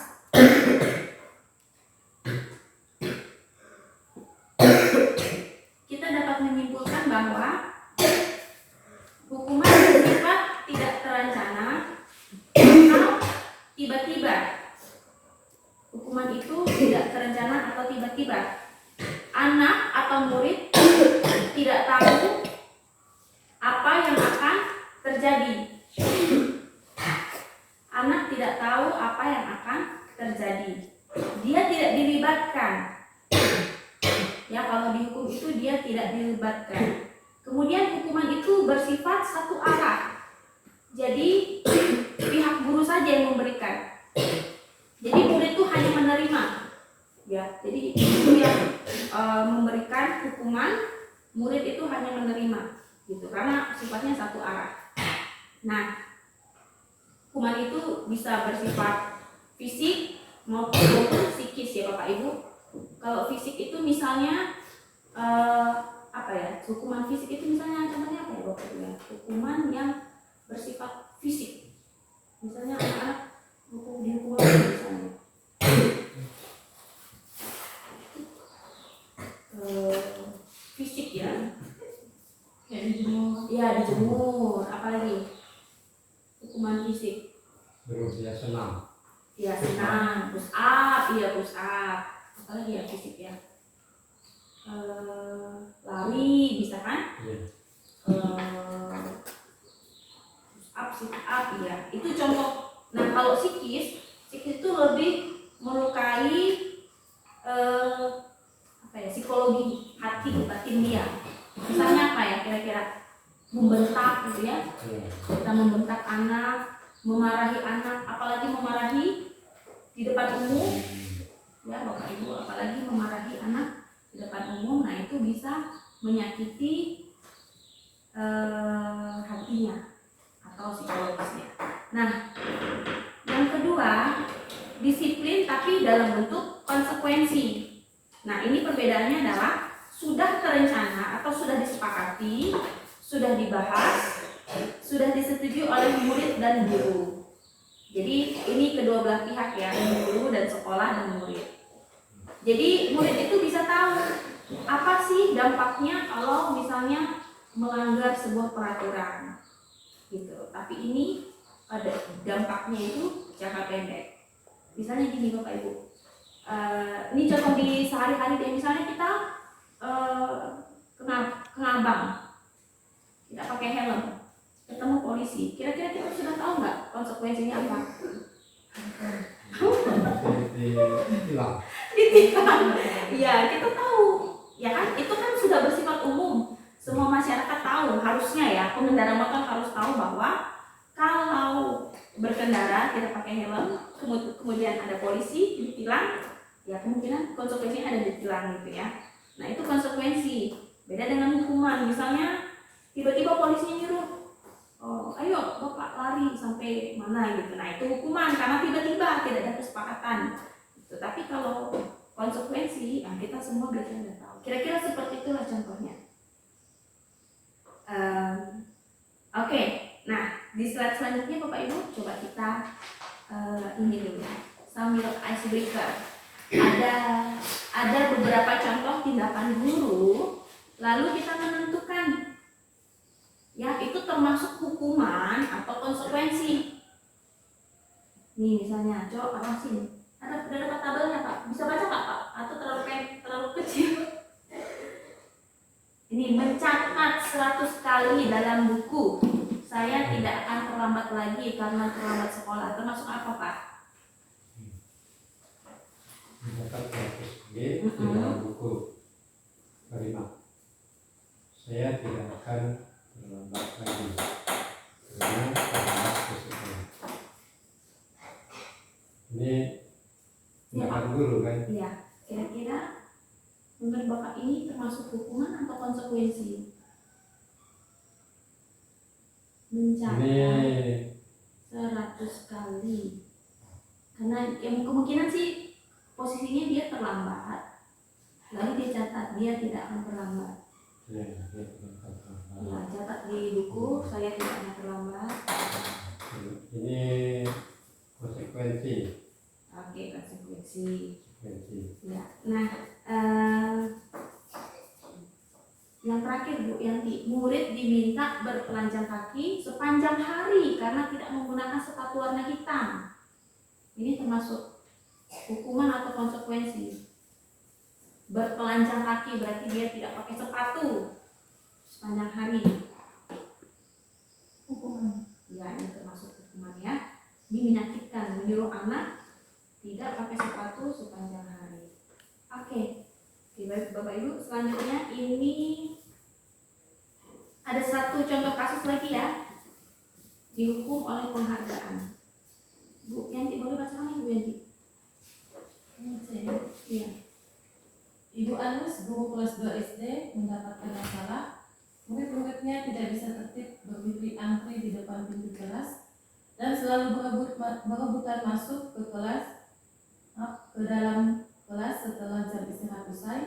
kita dapat menyimpulkan bahwa hukuman bersifat tidak terencana atau tiba-tiba. Hukuman itu tidak terencana atau tiba-tiba. Anak atau murid tidak tahu apa yang akan terjadi. Anak tidak tahu apa yang akan terjadi. Dia tidak dilibatkan. Ya, kalau dihukum itu dia tidak dilibatkan. Kemudian hukuman itu bersifat satu arah. Jadi pihak guru saja yang memberikan. Jadi murid itu hanya menerima. Ya, jadi guru yang memberikan hukuman, murid itu hanya menerima, gitu. Karena sifatnya satu arah. Nah, hukuman itu bisa bersifat fisik maupun psikis ya Bapak Ibu. Kalau fisik itu misalnya hukuman fisik itu misalnya contohnya apa ya Bapak Ibu ya? Hukuman yang bersifat fisik. Misalnya anak-anak dihukum misalnya. Fisik ya. Kayak dijemur. Iya, dijemur. Apalagi? Hukuman fisik. Terus ya senam. Ya senam, push up, push up. Apalagi ya fisik ya. Lari bisa kan? Iya. Push up, sit up ya. Itu contoh. Nah, kalau psikis itu lebih melukai psikologi hati batin dia. Misalnya apa ya kira-kira? Membentak gitu ya. Kita membentak anak, memarahi anak, apalagi memarahi di depan umum. Ya, Bapak Ibu, apalagi memarahi anak di depan umum, nah itu bisa menyakiti hatinya atau psikologisnya. Nah, yang kedua, disiplin tapi dalam bentuk konsekuensi. Nah, ini perbedaannya adalah sudah terencana atau sudah disepakati, sudah dibahas, sudah disetujui oleh murid dan guru. Jadi ini kedua belah pihak ya, guru dan sekolah dan murid. Jadi murid itu bisa tahu apa sih dampaknya kalau misalnya melanggar sebuah peraturan gitu. Tapi ini ada dampaknya itu jangka pendek. Misalnya gini Bapak Ibu, ini contoh di sehari-hari deh. Misalnya kita ke Ngabang, tidak pakai helm, ketemu polisi, kira-kira kita sudah tahu nggak konsekuensinya apa? Hilang. Ditilang. Iya, kita tahu. Ya kan, itu kan sudah bersifat umum. Semua masyarakat tahu, harusnya ya, pengendara motor harus tahu bahwa kalau berkendara tidak pakai helm, kemudian ada polisi ditilang, ya kemungkinan konsekuensinya ada ditilang gitu ya. Nah itu konsekuensi. Beda dengan hukuman, misalnya tiba-tiba polisinya nyuruh, oh, ayo bapak lari sampai mana gitu. Nah itu hukuman karena tiba-tiba tidak ada kesepakatan. Gitu. Tapi kalau konsekuensi, nah kita semua biasanya udah tahu. Kira-kira seperti itulah contohnya. Oke, nah di slide selanjutnya Bapak Ibu coba kita ini dulu sambil icebreaker. Ada beberapa contoh tindakan guru, lalu kita menentukan ya itu termasuk hukuman atau konsekuensi. Nih misalnya, coba awasin. Ada dapat tabelnya Pak? Bisa baca nggak Pak? Atau terlalu kecil? Ini mencatat 100 kali dalam buku. Saya tidak akan terlambat lagi karena terlambat sekolah. Termasuk apa Pak? Mencatat 100 di dalam buku. Kelima, saya tidak akan terlambat lagi karena terlambat ke sekolah. Ini tindakan guru kan? Iya. Kira-kira menurut Bapak ini termasuk hukuman atau konsekuensi? Mencatat 100 kali. Karena yang kemungkinan sih posisinya dia terlambat. Lalu dia catat dia tidak akan terlambat. Ya, dia tidak akan terlambat. Ya, catat di buku saya tidak akan terlambat. Ini konsekuensi. Oke, konsekuensi. Ya. Nah, yang terakhir Bu Yanti, murid diminta bertelanjang kaki sepanjang hari karena tidak menggunakan sepatu warna hitam. Ini termasuk hukuman atau konsekuensi. Bertelanjang kaki berarti dia tidak pakai sepatu sepanjang hari. Hukuman. Ya, ini termasuk hukuman ya. Ini menyakitkan, menyuruh anak tidak pakai sepatu sepanjang hari. Oke, baik Bapak Ibu, selanjutnya ini ada satu contoh kasus lagi ya, dihukum oleh penghargaan. Bu Yanti boleh baca lagi Bu Yanti? Iya. Ibu Anus, guru kelas 2 SD, mendapatkan masalah. Murid-muridnya tidak bisa tertib berdiri antri di depan pintu kelas dan selalu berebutan masuk ke dalam kelas setelah jam istirahat usai.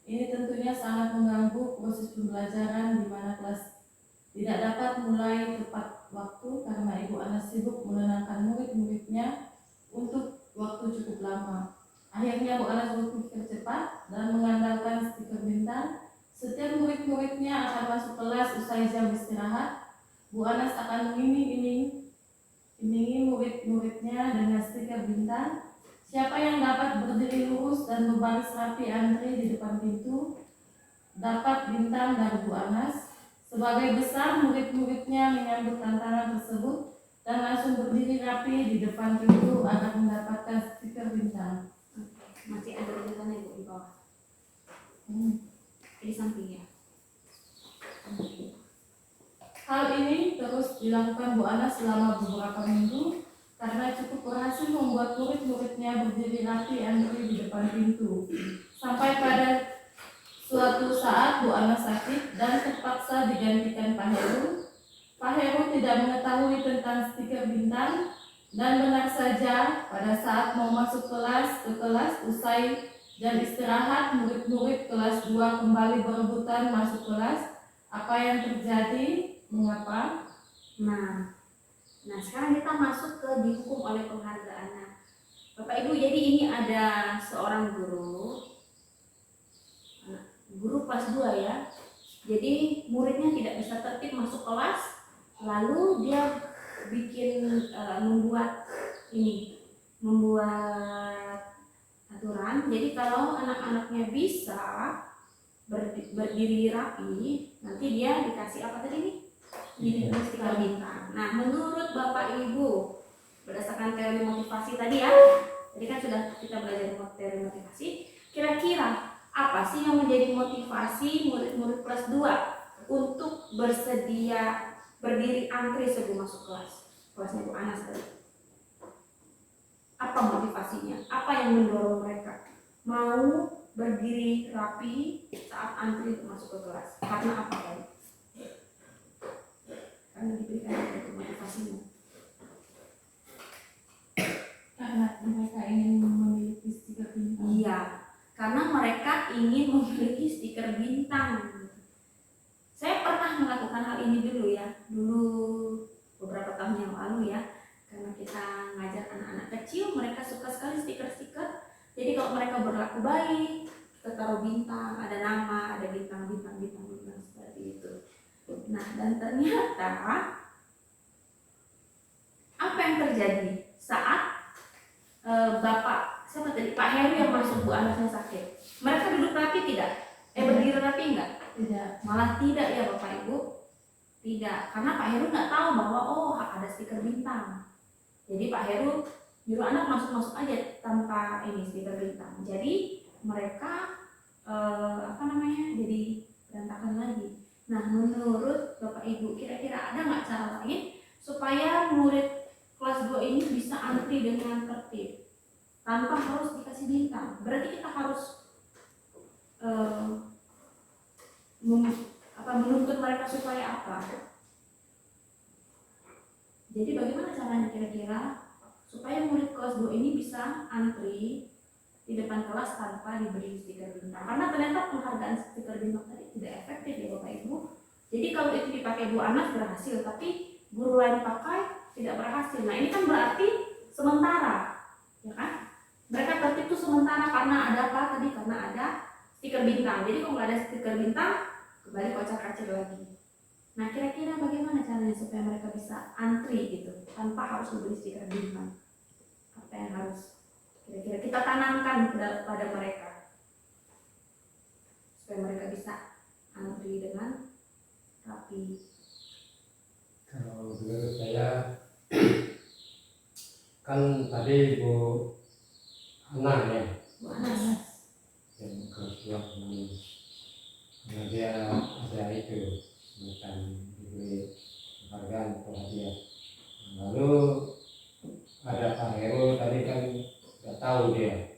Ini tentunya sangat mengganggu proses pembelajaran di mana kelas tidak dapat mulai tepat waktu karena Ibu Anas sibuk menenangkan murid-muridnya untuk waktu cukup lama. Akhirnya Bu Anas berpikir cepat dan mengandalkan stiker bintang. Setiap murid-muridnya akan masuk kelas usai jam istirahat. Bu Anas akan mengimingi murid-muridnya dengan stiker bintang. Siapa yang dapat berdiri lurus dan berbaris rapi antri di depan pintu dapat bintang dari Bu Anas. Sebagai besar, murid-muridnya menyambut tantangan tersebut dan langsung berdiri rapi di depan pintu agar mendapatkan stiker bintang. Masih ada tulisannya Bu di bawah. Di sampingnya. Hal ini terus dilakukan Bu Anas selama beberapa minggu karena cukup berhasil membuat murid-muridnya berdiri rapi antri di depan pintu. Sampai pada suatu saat Bu Anas sakit dan terpaksa digantikan Pak Heru. Pak Heru tidak mengetahui tentang stiker bintang dan benar saja pada saat mau masuk ke kelas usai jam istirahat, murid-murid kelas 2 kembali berebutan masuk kelas. Apa yang terjadi? Mengapa? Nah sekarang kita masuk ke dihukum oleh penghargaan. Nah, Bapak Ibu, jadi ini ada seorang guru kelas 2 ya, Jadi muridnya tidak bisa tertib masuk kelas, lalu dia membuat aturan. Jadi kalau anak-anaknya bisa berdiri rapi, nanti dia dikasih apa tadi nih? Stiker bintang. Nah, menurut Bapak Ibu, berdasarkan teori motivasi tadi ya, tadi kan sudah kita belajar teori motivasi, kira-kira apa sih yang menjadi motivasi murid-murid kelas 2 untuk bersedia berdiri antri sebelum masuk kelasnya Bu Anas tadi? Apa motivasinya? Apa yang mendorong mereka mau berdiri rapi saat antri untuk masuk ke kelas? Karena apa kan? Karena diberikan itu motivasinya. Karena mereka ingin memiliki stiker bintang. Iya, karena mereka ingin memiliki stiker bintang. Saya pernah melakukan hal ini dulu beberapa tahun yang lalu ya, karena kita ngajar anak-anak kecil, mereka suka sekali stiker-stiker. Jadi kalau mereka berlaku baik, kita taruh bintang, ada nama, ada bintang seperti itu. Nah, dan ternyata apa yang terjadi saat Pak Heru yang masuk, Bu Anasnya sakit, mereka duduk rapi tidak? Berdiri rapi enggak? Tidak. Malah tidak ya Bapak Ibu, tidak, karena Pak Heru nggak tahu bahwa ada stiker bintang. Jadi Pak Heru nyuruh anak masuk aja tanpa stiker bintang. Jadi mereka jadi berantakan lagi. Nah, menurut Bapak Ibu, kira-kira ada nggak cara lain supaya murid kelas 2 ini bisa antri dengan tertib tanpa harus dikasih bintang? Berarti kita harus menuntut mereka supaya apa? Jadi bagaimana caranya kira-kira supaya murid kelas 2 ini bisa antri di depan kelas tanpa diberi stiker bintang? Karena ternyata penghargaan stiker bintang tadi tidak efektif ya Bapak Ibu. Jadi kalau itu dipakai Bu Anas berhasil, tapi guru lain pakai tidak berhasil. Nah, ini kan berarti sementara, ya kan? Mereka tertib itu sementara karena ada apa tadi? Karena ada stiker bintang. Jadi kalau nggak ada stiker bintang, kembali kocar-kacir lagi. Nah, kira-kira bagaimana caranya supaya mereka bisa antri gitu tanpa harus membeli stiker bintang? Apa yang harus kira-kira kita tanamkan pada mereka supaya mereka bisa antri dengan rapi? Kalau menurut saya kan tadi Bu Ana ya, Bu Anas. yang kelas 2 karena dia ada itu bukan diberi penghargaan atau hadiah. Lalu ada Pak Heru tadi kan nggak tahu dia.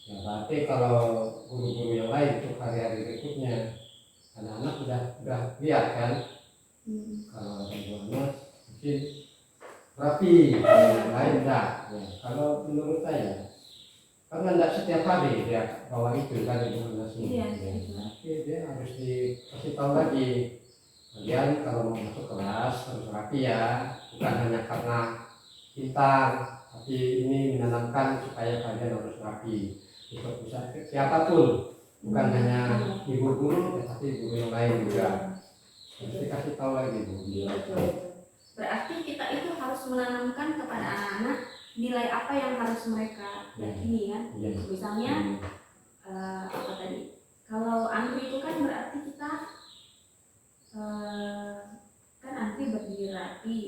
Ya berarti kalau guru-guru yang lain untuk hari-hari berikutnya, anak-anak udah lihat kan, kalau ada Bu Anas mungkin rapi, kalau yang lain enggak. Ya, kalau menurut saya karena tidak setiap hari dia bawa itu kan Bu Anas ini. Iya, Ya, gitu. tapi dia harus dikasih tahu lagi. Kemudian kalau mau masuk kelas harus rapi ya, bukan hanya karena bintang, tapi ini menanamkan supaya kalian harus rapi. Untuk bisa siapapun, bukan hanya ibu guru, tetapi guru yang lain juga. Harus dikasih tahu lagi Bu. Berarti kita itu harus menanamkan kepada anak-anak nilai apa yang harus mereka yakini ya. Iya. Misalnya apa tadi? Kalau antri itu kan berarti kita kan antri berdiri rapi.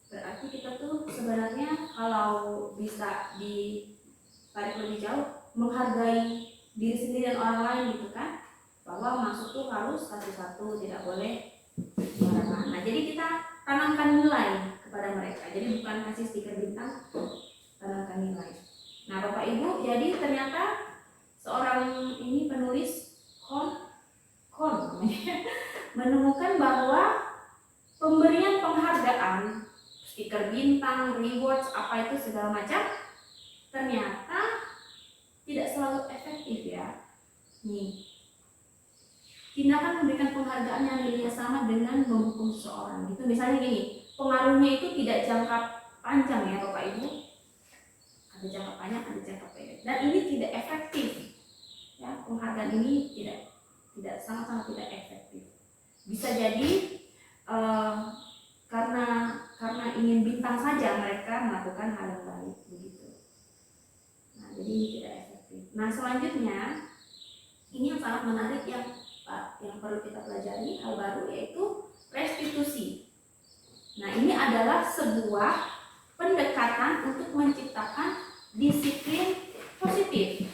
Berarti kita tuh sebenarnya kalau bisa ditarik lebih jauh, menghargai diri sendiri dan orang lain gitu kan, bahwa masuk tuh harus satu-satu, tidak boleh sembarangan. Nah, jadi kita tanamkan nilai kepada mereka. Jadi bukan kasih stiker bintang, tanamkan nilai. Nah, Bapak Ibu, jadi ternyata seorang ini penulis menemukan bahwa pemberian penghargaan, stiker bintang, rewards, apa itu segala macam, ternyata tidak selalu efektif ya. Nih, tindakan memberikan penghargaan yang nilainya sama dengan menghukum seseorang. Gitu, misalnya gini, pengaruhnya itu tidak jangka panjang ya Bapak Ibu. Ada jangka panjang, ada jangka pendek. Dan ini tidak efektif. Ya, penghargaan ini tidak sama-sama tidak efektif. Bisa jadi eh, karena ingin bintang saja mereka melakukan hal yang baik begitu. Nah, jadi ini tidak efektif. Nah, selanjutnya ini yang sangat menarik yang perlu kita pelajari hal baru yaitu restitusi. Nah, ini adalah sebuah pendekatan untuk menciptakan disiplin positif,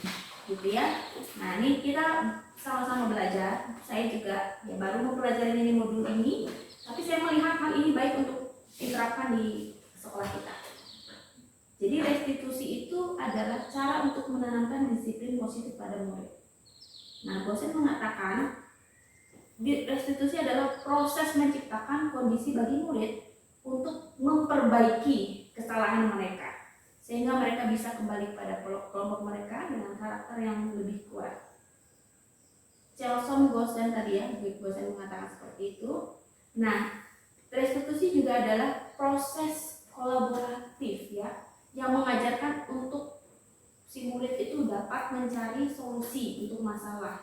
gitu ya. Nah, ini kita sama-sama belajar. Saya juga ya baru mempelajari ini modul ini, tapi saya melihat hal ini baik untuk diterapkan di sekolah kita. Jadi restitusi itu adalah cara untuk menanamkan disiplin positif pada murid. Nah, dosen mengatakan restitusi adalah proses menciptakan kondisi bagi murid untuk memperbaiki kesalahan mereka sehingga mereka bisa kembali pada kelompok mereka dengan karakter yang lebih kuat. Chelson Gosen tadi ya, Gosen mengatakan seperti itu. Nah, restitusi juga adalah proses kolaboratif ya, yang mengajarkan untuk si murid itu dapat mencari solusi untuk masalah,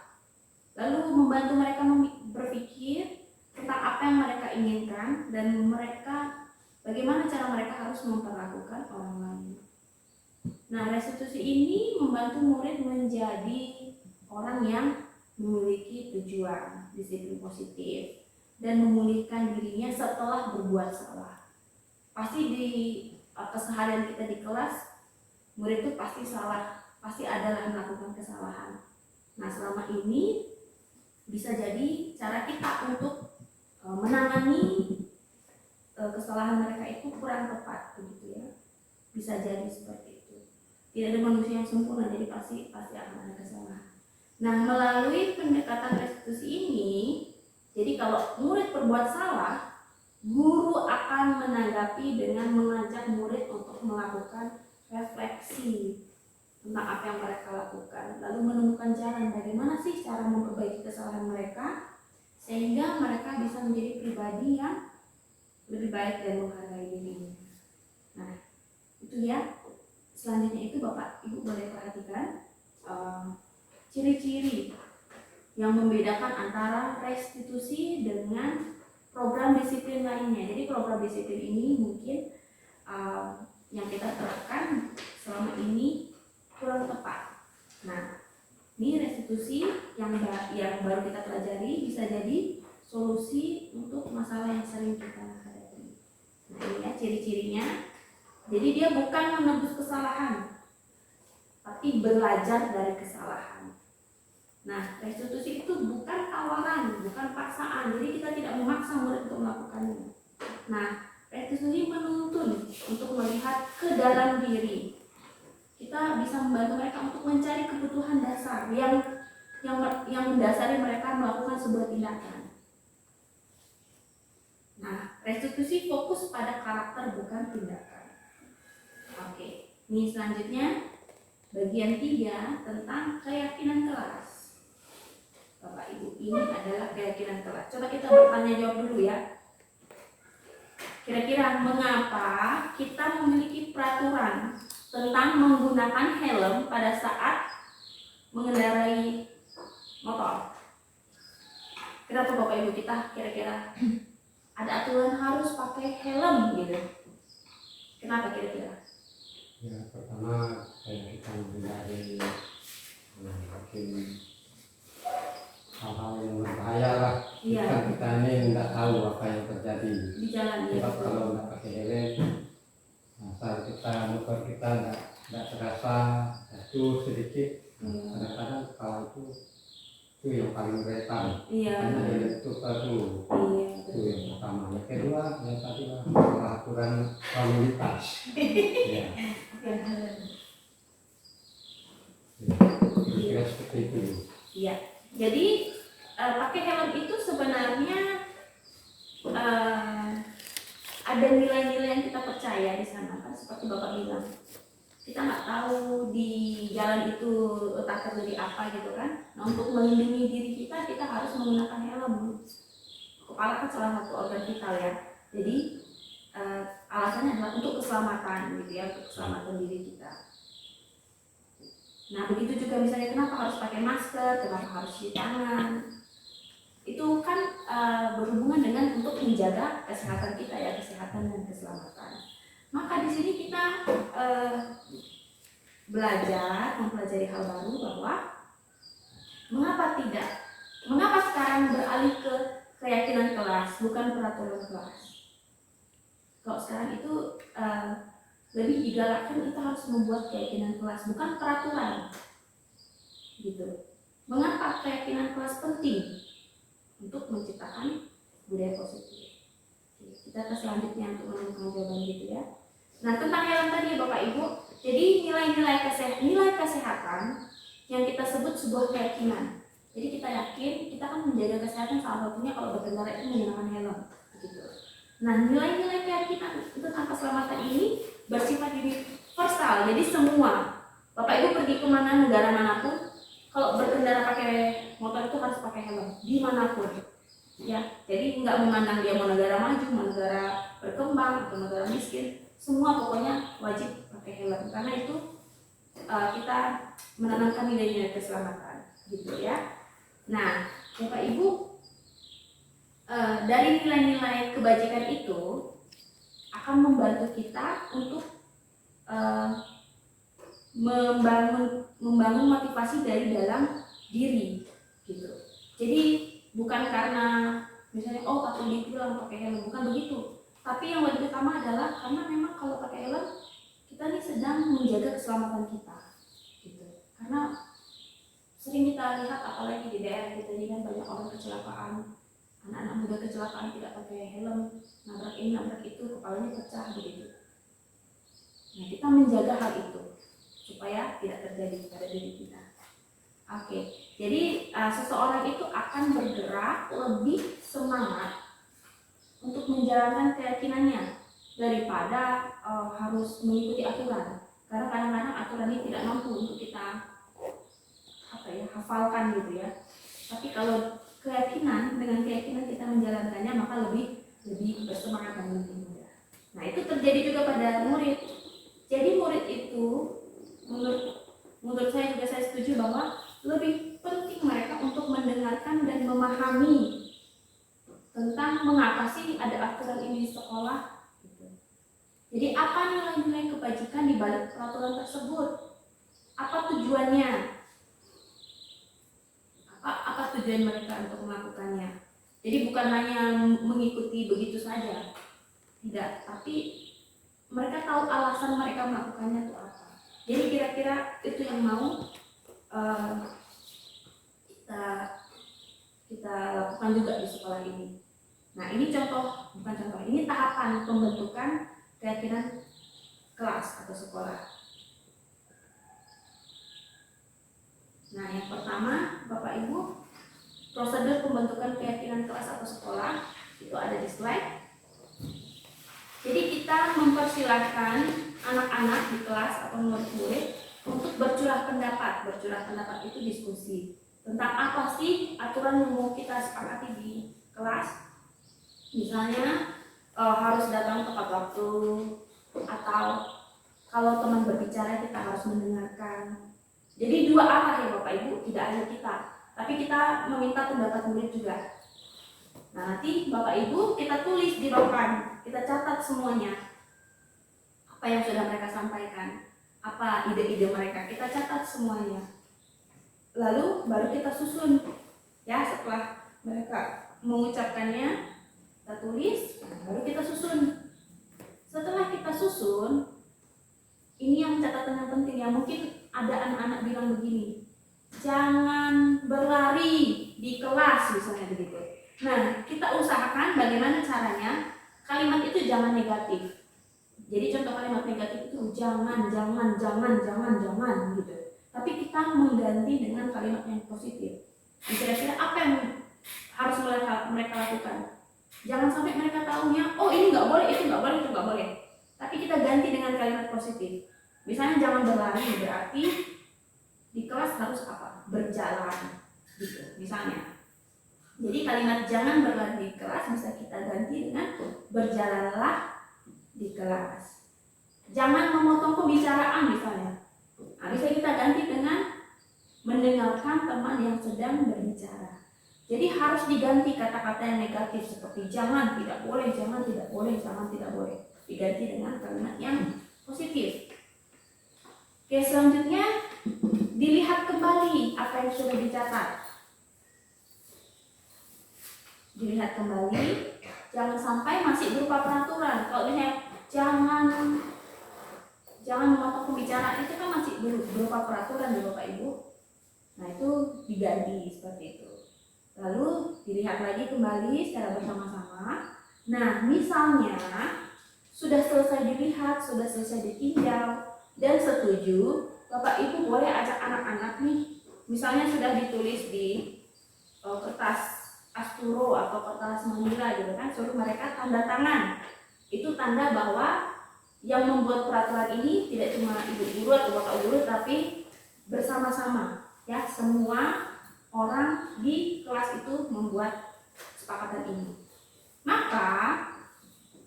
lalu membantu mereka berpikir tentang apa yang mereka inginkan dan bagaimana cara mereka harus memperlakukan orang lain. Nah, restitusi ini membantu murid menjadi orang yang memiliki tujuan, disiplin positif, dan memulihkan dirinya setelah berbuat salah. Pasti di keseharian kita di kelas, murid itu pasti salah, pasti adalah melakukan kesalahan. Nah, selama ini bisa jadi cara kita untuk menangani kesalahan mereka itu kurang tepat, begitu ya. Bisa jadi seperti itu. Tidak ada manusia yang sempurna, jadi pasti akan ada kesalahan. Nah, melalui pendekatan restitusi ini, jadi kalau murid berbuat salah, guru akan menanggapi dengan mengajak murid untuk melakukan refleksi tentang apa yang mereka lakukan, lalu menemukan jalan bagaimana sih cara memperbaiki kesalahan mereka sehingga mereka bisa menjadi pribadi yang lebih baik dan menghargai dirinya. Nah, itu ya. Selanjutnya itu Bapak Ibu boleh perhatikan ciri-ciri yang membedakan antara restitusi dengan program disiplin lainnya. Jadi program disiplin ini mungkin yang kita terapkan selama ini kurang tepat. Nah, ini restitusi yang baru kita pelajari bisa jadi solusi untuk masalah yang sering kita hadapi. Nah, ini ya ciri-cirinya. Jadi dia bukan menebus kesalahan, tapi belajar dari kesalahan. Nah, restitusi itu bukan tawaran, bukan paksaan. Jadi kita tidak memaksa murid untuk melakukannya. Nah, restitusi menuntun untuk melihat ke dalam diri. Kita bisa membantu mereka untuk mencari kebutuhan dasar yang mendasari mereka melakukan sebuah tindakan. Nah, restitusi fokus pada karakter bukan tindakan. Oke, ini selanjutnya bagian 3 tentang keyakinan kelas. Bapak Ibu, ini adalah keyakinan kelas. Coba kita bertanya jawab dulu ya. Kira-kira mengapa kita memiliki peraturan tentang menggunakan helm pada saat mengendarai motor? Kenapa Bapak Ibu kita kira-kira ada aturan harus pakai helm gitu? Kenapa kira-kira? Ya, pertama kita menghindari mungkin hal-hal yang berbahaya lah. Iya. Kita ini nggak tahu apa yang terjadi Di jalan ya. kalau nggak pakai helm, saat motor kita nggak terasa jatuh sedikit. Kadang-kadang kalau itu yang paling rentan. Iya. Karena helm itu perlu. Iya. Itu yang pertama. Yang kedua yang tadi lah aturan lalu lintas. Ya. Kira-kira seperti itu. Iya. Jadi pakai helm itu sebenarnya ada nilai-nilai yang kita percaya di sana kan, seperti Bapak bilang. Kita nggak tahu di jalan itu tak terjadi apa gitu kan. Nah, untuk melindungi diri kita harus menggunakan helm. Kepala kan salah satu organ vital ya. Jadi alasannya adalah untuk keselamatan gitu ya, untuk keselamatan diri kita. Nah, begitu juga misalnya kenapa harus pakai masker, kenapa harus cuci tangan. Itu kan berhubungan dengan untuk menjaga kesehatan kita ya, kesehatan dan keselamatan. Maka di sini kita mempelajari hal baru bahwa mengapa sekarang beralih ke keyakinan kelas bukan peraturan kelas. Kalau sekarang itu lebih digalakkan kita harus membuat keyakinan kelas bukan peraturan, gitu. Mengapa keyakinan kelas penting? Untuk menciptakan budaya positif. Kita ke selanjutnya untuk menemukan jawaban gitu ya. Nah, tentang helm tadi Bapak Ibu, jadi nilai kesehatan yang kita sebut sebuah keyakinan. Jadi kita yakin kita kan menjaga kesehatan salah satunya kalau berkendara itu menggunakan helm, begitu. Nah, nilai-nilai keyakinan tentang keselamatan ini bersifat universal. Jadi semua Bapak Ibu pergi kemana, negara manapun, kalau berkendara pakai motor itu harus pakai helm dimanapun, ya. Jadi nggak memandang dia mau negara maju, mau negara berkembang atau negara miskin, semua pokoknya wajib pakai helm karena itu kita menanamkan nilai-nilai keselamatan, gitu ya. Nah, Bapak Ibu, dari nilai-nilai kebajikan itu akan membantu kita untuk membangun motivasi dari dalam diri, gitu. Jadi bukan karena misalnya takut ditilang pakai helm, bukan begitu. Tapi yang lebih utama adalah karena memang kalau pakai helm kita nih sedang menjaga keselamatan kita, gitu. Karena sering kita lihat apalagi di daerah kita ini kan banyak orang kecelakaan, anak-anak muda kecelakaan tidak pakai helm, nabrak ini nabrak itu, kepalanya pecah begitu. Nah, kita menjaga hal itu supaya tidak terjadi pada diri kita. Oke, jadi seseorang itu akan bergerak lebih semangat untuk menjalankan keyakinannya daripada harus mengikuti aturan. Karena kadang-kadang aturan ini tidak mampu untuk kita hafalkan gitu ya. Tapi kalau dengan keyakinan kita menjalankannya maka lebih bersemangat dan lebih mudah. Nah, itu terjadi juga pada murid. Jadi murid itu menurut saya juga saya setuju bahwa lebih penting mereka untuk mendengarkan dan memahami tentang mengapa sih ada aturan ini di sekolah, gitu. Jadi apa nilai-nilai kebajikan di balik peraturan tersebut? Apa tujuannya? Apa tujuan mereka untuk melakukannya? Jadi bukan hanya mengikuti begitu saja, tidak, tapi mereka tahu alasan mereka melakukannya itu apa. Jadi kira-kira itu yang mau kita lakukan juga di sekolah ini. Nah, ini ini tahapan pembentukan keyakinan kelas atau sekolah. Nah, yang pertama Bapak Ibu, prosedur pembentukan keyakinan kelas atau sekolah itu ada di slide. Jadi kita mempersilahkan anak-anak di kelas atau murid-murid untuk bercurah pendapat. Bercurah pendapat itu diskusi tentang apa sih aturan yang mau kita sepakati di kelas. Misalnya harus datang tepat waktu, atau kalau teman berbicara kita harus mendengarkan. Jadi dua arah ya Bapak Ibu, tidak hanya kita, tapi kita meminta pendapat murid juga. Nah, nanti Bapak Ibu kita tulis di rokan, kita catat semuanya. Apa yang sudah mereka sampaikan, apa ide-ide mereka, kita catat semuanya. Lalu baru kita susun. Ya, setelah mereka mengucapkannya, kita tulis, baru kita susun. Setelah kita susun, ini yang catatan yang penting ya, mungkin ada anak-anak bilang begini, jangan berlari di kelas misalnya begitu. Nah, kita usahakan bagaimana caranya kalimat itu jangan negatif. Jadi contoh kalimat negatif itu jangan gitu. Tapi kita mengganti dengan kalimat yang positif. Kira-kira apa yang harus mereka lakukan? Jangan sampai mereka tahunya, ini nggak boleh, itu nggak boleh, itu nggak boleh. Tapi kita ganti dengan kalimat positif. Misalnya jangan berlari, berarti di kelas harus apa? Berjalan, gitu. Misalnya. Jadi kalimat jangan berlari di kelas bisa kita ganti dengan berjalanlah di kelas. Jangan memotong pembicaraan misalnya. Nah, bisa kita ganti dengan mendengarkan teman yang sedang berbicara. Jadi harus diganti kata-kata yang negatif seperti jangan, tidak boleh, jangan, tidak boleh, jangan, tidak boleh. Diganti dengan kalimat yang positif. Oke, selanjutnya dilihat kembali apa yang sudah dicatat. Dilihat kembali, jangan sampai masih berupa peraturan. Kalau misalnya jangan memotong pembicaraan, itu kan masih berupa peraturan ya Bapak Ibu. Nah, itu diganti seperti itu. Lalu dilihat lagi kembali secara bersama-sama. Nah, misalnya sudah selesai dilihat, sudah selesai ditinjau dan setuju, Bapak Ibu boleh ajak anak-anak nih, misalnya sudah ditulis di kertas asturo atau kertas manila gitu kan, suruh mereka tanda tangan. Itu tanda bahwa yang membuat peraturan ini tidak cuma ibu guru atau bapak guru, tapi bersama-sama ya, semua orang di kelas itu membuat kesepakatan ini. Maka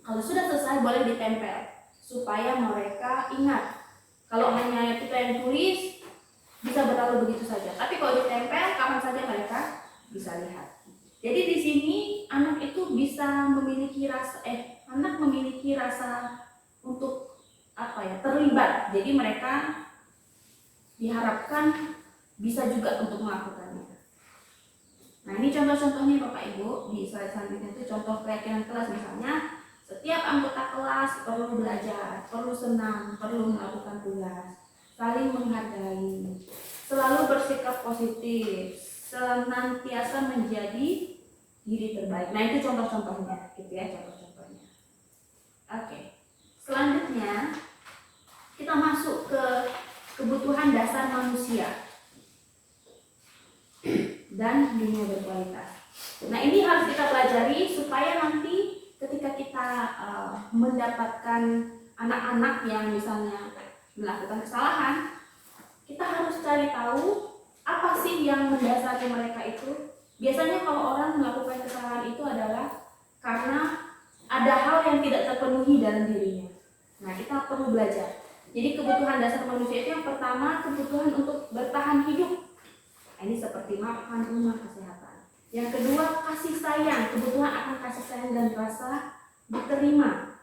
kalau sudah selesai boleh ditempel supaya mereka ingat. Kalau hanya kita yang tulis bisa berlalu begitu saja. Tapi kalau ditempel kapan saja mereka bisa lihat. Jadi di sini anak itu bisa memiliki rasa untuk terlibat. Jadi mereka diharapkan bisa juga untuk melakukannya. Nah, ini contoh-contohnya Bapak Ibu di slide selanjutnya itu contoh keyakinan kelas. Misalnya setiap anggota kelas perlu belajar, perlu senang, perlu melakukan tugas, saling menghargai, selalu bersikap positif, senantiasa menjadi diri terbaik. Nah, itu contoh-contohnya gitu ya, contoh-contohnya. Oke. Selanjutnya kita masuk ke kebutuhan dasar manusia dan dunia berkualitas. Nah, ini harus kita pelajari supaya nanti ketika kita mendapatkan anak-anak yang misalnya melakukan kesalahan, kita harus cari tahu apa sih yang mendasari mereka itu. Biasanya kalau orang melakukan kesalahan itu adalah karena ada hal yang tidak terpenuhi dalam dirinya. Nah, kita perlu belajar. Jadi kebutuhan dasar manusia itu yang pertama kebutuhan untuk bertahan hidup. Ini seperti makan, rumah, kesehatan. Yang kedua kasih sayang, kebutuhan akan kasih sayang dan rasa diterima.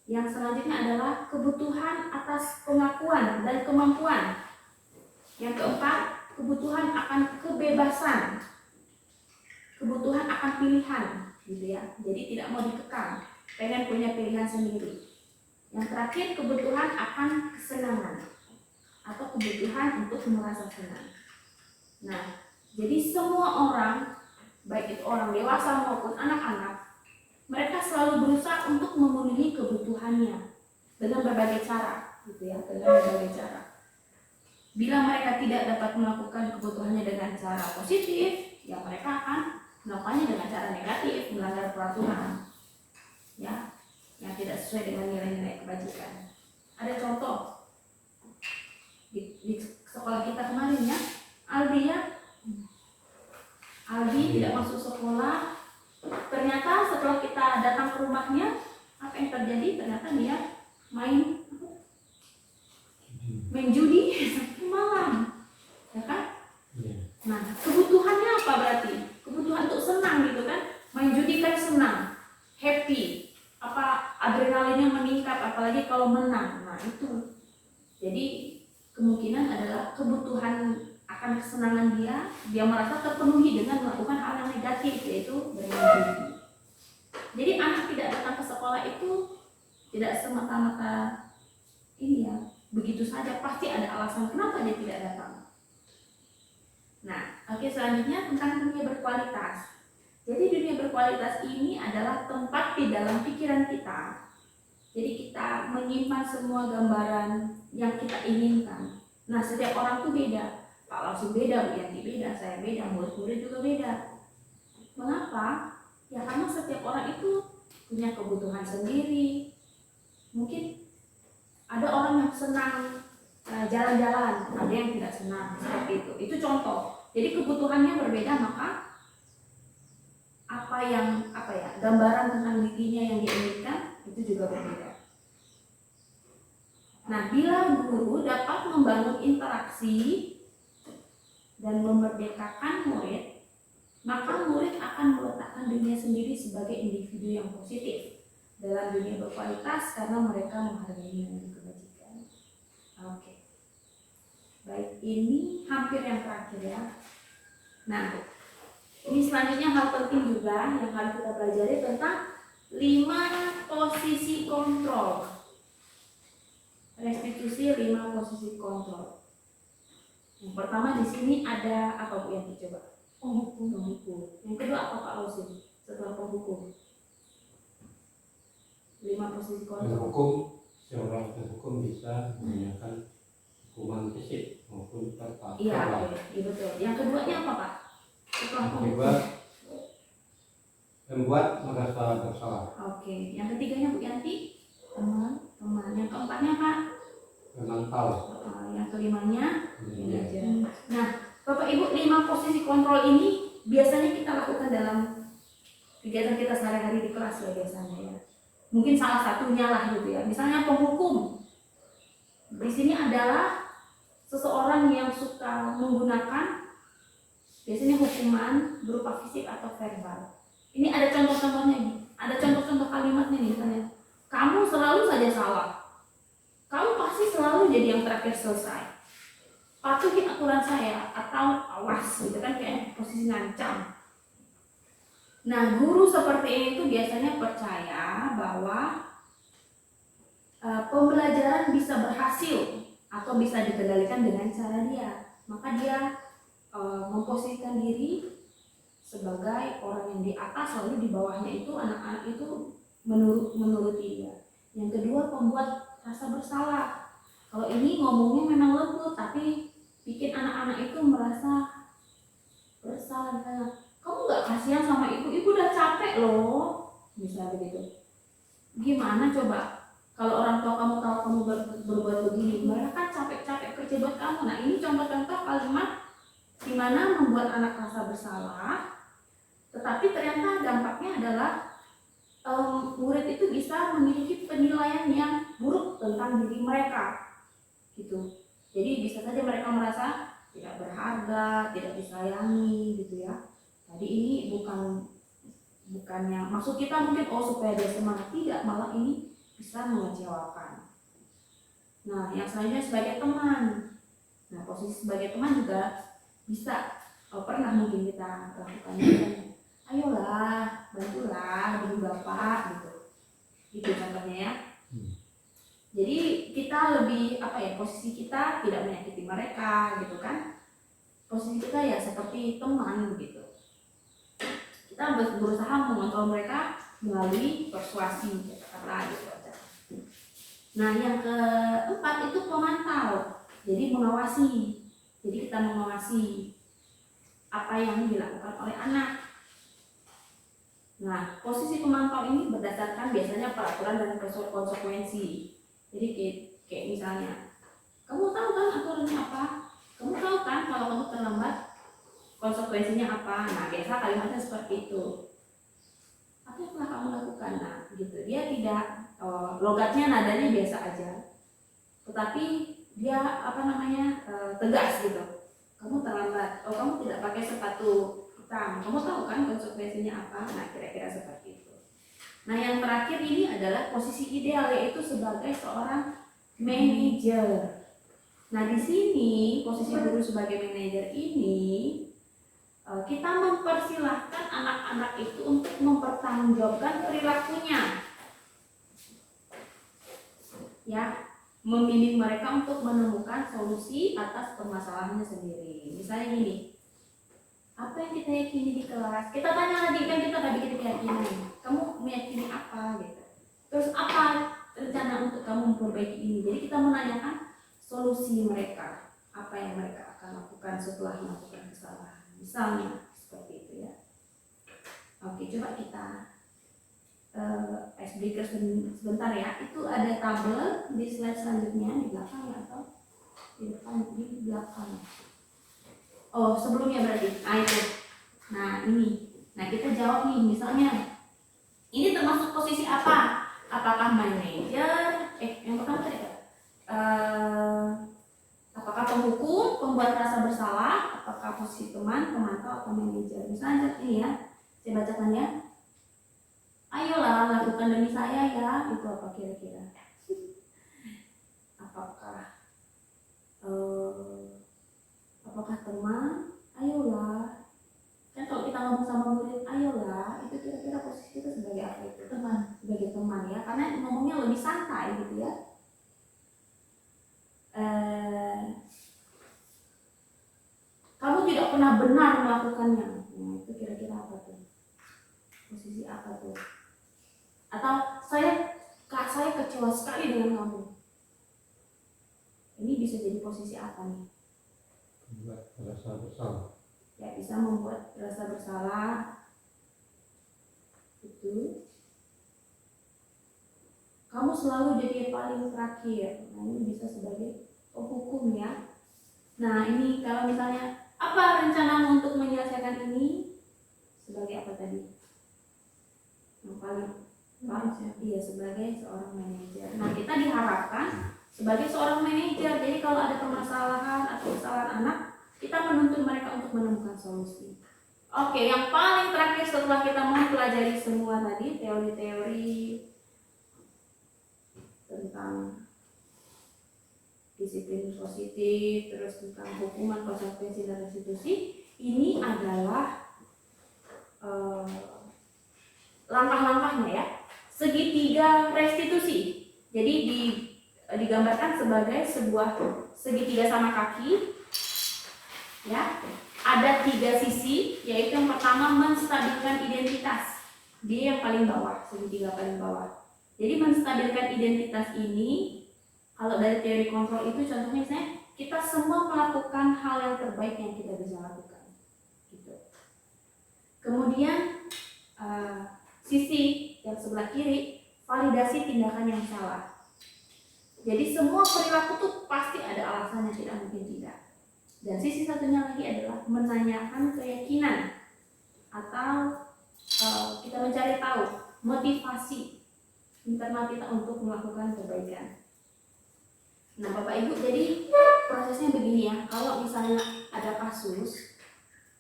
Yang selanjutnya adalah kebutuhan atas pengakuan dan kemampuan. Yang keempat kebutuhan akan kebebasan, kebutuhan akan pilihan, gitu ya. Jadi tidak mau dikekang, pengen punya pilihan sendiri. Yang terakhir kebutuhan akan kesenangan atau kebutuhan untuk merasa senang. Nah, jadi semua orang, baik itu orang dewasa maupun anak-anak, mereka selalu berusaha untuk memenuhi kebutuhannya dengan berbagai cara, gitu ya, dengan berbagai cara. Bila mereka tidak dapat melakukan kebutuhannya dengan cara positif, ya mereka akan melakukannya dengan cara negatif, melanggar peraturan, ya, yang tidak sesuai dengan nilai-nilai kebajikan. Ada contoh di sekolah kita kemarin ya, Aldi tidak masuk sekolah. Ternyata setelah kita datang ke rumahnya, apa yang terjadi? Ternyata dia main judi sampai malam, ya kan? Nah, kebutuhannya apa berarti? Kebutuhan untuk senang gitu kan? Main judi kan senang, happy, adrenalinnya meningkat, apalagi kalau menang. Nah, itu. Jadi kemungkinan adalah kebutuhan akan kesenangan dia merasa terpenuhi dengan melakukan hal yang negatif, yaitu bermain judi. Jadi anak tidak datang ke sekolah itu tidak semata-mata ini ya, begitu saja, pasti ada alasan kenapa dia tidak datang. Nah, oke, selanjutnya tentang dunia berkualitas. Jadi dunia berkualitas ini adalah tempat di dalam pikiran kita. Jadi kita menyimpan semua gambaran yang kita inginkan. Nah, setiap orang tuh beda. Pak Lausi beda, Bu Yanti beda, saya beda, murid-murid juga beda. Mengapa? Ya karena setiap orang itu punya kebutuhan sendiri. Mungkin ada orang yang senang jalan-jalan, ada yang tidak senang, seperti itu. Itu contoh. Jadi kebutuhannya berbeda, maka gambaran tentang dirinya yang diinginkan itu juga berbeda. Nah, bila guru dapat membangun interaksi dan memerdekakan murid, maka murid akan meletakkan dirinya sendiri sebagai individu yang positif dalam dunia berkualitas karena mereka menghargai nilai kebajikan. Oke. Baik, ini hampir yang terakhir ya. Nah, ini selanjutnya hal penting juga yang harus kita pelajari tentang 5 posisi kontrol. Restitusi 5 posisi kontrol. Yang pertama di sini ada apa Bu yang dicoba? Penghukum. Yang kedua apa Pak Lausin? Setelah penghukum. 5 posisi kontrol. Hukum, seorang penghukum bisa mengenakan hukuman fisik maupun verbal. Iya, betul. Yang keduanya apa Pak? Setelah Yang kedua, penghukum. membuat merasa bersalah. Oke. Yang ketiganya Bu Yanti? Teman. Yang keempatnya Pak? Menangkal. Yang kelimanya? Ya. Nah, Bapak Ibu, 5 posisi kontrol ini biasanya kita lakukan dalam kegiatan kita sehari-hari di kelas ya biasanya ya. Mungkin salah satunya lah gitu ya. Misalnya penghukum. Di sini adalah seseorang yang suka menggunakan biasanya hukuman berupa fisik atau verbal. Ini ada contoh-contohnya nih. Ada contoh-contoh kalimatnya nih misalnya. Kamu selalu saja salah. Kamu pasti selalu jadi yang terakhir selesai. Patuhi aturan saya atau awas gitu kan, kayak posisi ngancam. Nah, guru seperti ini tuh biasanya percaya bahwa pembelajaran bisa berhasil atau bisa dikendalikan dengan cara dia. Maka dia memposisikan diri sebagai orang yang di atas, lalu di bawahnya itu anak-anak itu menuruti dia. Yang kedua, pembuat rasa bersalah. Kalau ini ngomongnya memang lembut, tapi bikin anak-anak itu merasa bersalah. Kamu nggak kasihan sama ibu udah capek loh, misalnya begitu. Gimana coba kalau orang tua kamu tahu kamu berbuat begini, mereka kan capek-capek kerja buat kamu. Nah, ini contoh-contoh kalimat di mana membuat anak rasa bersalah, tetapi ternyata dampaknya adalah murid itu bisa memiliki penilaian yang buruk tentang diri mereka, gitu. Jadi bisa saja mereka merasa tidak berharga, tidak disayangi, gitu ya. Jadi ini bukannya maksud kita mungkin supaya dia semangat, tidak, malah ini bisa mengecewakan. Nah, yang selanjutnya sebagai teman. Nah, posisi sebagai teman juga bisa pernah mungkin kita lakukan. Ayolah, bantulah diri bapak gitu. Itu contohnya ya. Jadi kita lebih posisi kita tidak menyakiti mereka gitu kan. Posisi kita ya seperti teman begitu. Kita berusaha mengontrol mereka melalui persuasi kata-kata gitu aja. Nah, yang keempat itu pemantau. Jadi mengawasi. Jadi kita mengawasi apa yang dilakukan oleh anak. Nah, posisi pemantau ini berdasarkan biasanya peraturan dan konsekuensi. Jadi kayak misalnya, kamu tahu kan aturannya apa? Kamu tahu kan kalau kamu terlambat konsekuensinya apa? Nah, biasa kalimatnya seperti itu. Apa yang telah kamu lakukan? Nah, gitu. Dia tidak logatnya nadanya biasa aja, tetapi dia tegas gitu. Kamu terlambat. Kamu tidak pakai sepatu hitam. Kamu tahu kan konsekuensinya apa? Nah, kira-kira seperti itu. Nah, yang terakhir ini adalah posisi ideal, yaitu sebagai seorang manajer. Nah, di sini posisi guru sebagai manajer ini kita mempersilahkan anak-anak itu untuk mempertanggungjawabkan perilakunya, ya, membimbing mereka untuk menemukan solusi atas permasalahannya sendiri. Misalnya gini, apa yang kita yakini di kelas? Kita tanya lagi, kan kita tadi kita keyakinan. Kamu meyakini apa gitu? Terus apa rencana untuk kamu memperbaiki ini? Jadi kita menanyakan solusi mereka, apa yang mereka akan lakukan setelah melakukan kesalahan. Misalnya seperti itu ya. Oke, coba kita ice breaker sebentar ya. Itu ada tabel di slide selanjutnya di belakang ya, atau di depan? Di belakang. Oh, sebelumnya berarti. Itu. Nah, ini. Nah, kita jawab nih, misalnya ini termasuk posisi apa? Apakah manajer? Yang pertama tadi apakah penghukum, pembuat rasa bersalah, apakah posisi teman, pemantau, atau manajer. Misalnya ini ya, saya bacakan ya. Ayolah lakukan demi saya ya. Itu apa kira-kira? Apakah apakah teman? Ayolah. Kan kalau kita ngomong sama murid, ayolah, itu kira-kira posisi itu sebagai apa itu? Teman. Sebagai teman ya, karena ngomongnya lebih santai gitu ya. Kamu tidak pernah benar melakukannya. Nah, itu kira-kira apa tuh? Posisi apa tuh? Atau saya kecewa sekali dengan kamu. Ini bisa jadi posisi apa nih? Membuat rasa bersalah. Ya, bisa membuat rasa bersalah. Itu. Kamu selalu jadi yang paling terakhir. Nah, ini bisa sebagai hukum ya. Nah, ini kalau misalnya apa rencanamu untuk menyelesaikan ini? Sebagai apa tadi? Yang paling iya, sebagai seorang manajer. Nah, kita diharapkan sebagai seorang manajer. Jadi kalau ada permasalahan atau kesalahan anak, kita menuntun mereka untuk menemukan solusi. Oke, yang paling terakhir setelah kita mempelajari semua tadi teori-teori tentang disiplin positif, terus tentang hukuman, konsekuensi, dan restitusi, ini adalah langkah-langkahnya ya. Segitiga restitusi. Jadi digambarkan sebagai sebuah segitiga sama kaki. Ya, ada 3 sisi, yaitu yang pertama menstabilkan identitas. Dia yang paling bawah, segitiga paling bawah. Jadi menstabilkan identitas ini, kalau dari teori kontrol itu contohnya misalnya kita semua melakukan hal yang terbaik yang kita bisa lakukan. Gitu. Kemudian sisi yang sebelah kiri, validasi tindakan yang salah. Jadi semua perilaku tuh pasti ada alasannya, tidak mungkin tidak. Dan sisi satunya lagi adalah menanyakan keyakinan atau kita mencari tahu motivasi internal kita untuk melakukan kebaikan. Nah, Bapak Ibu, jadi prosesnya begini ya. Kalau misalnya ada kasus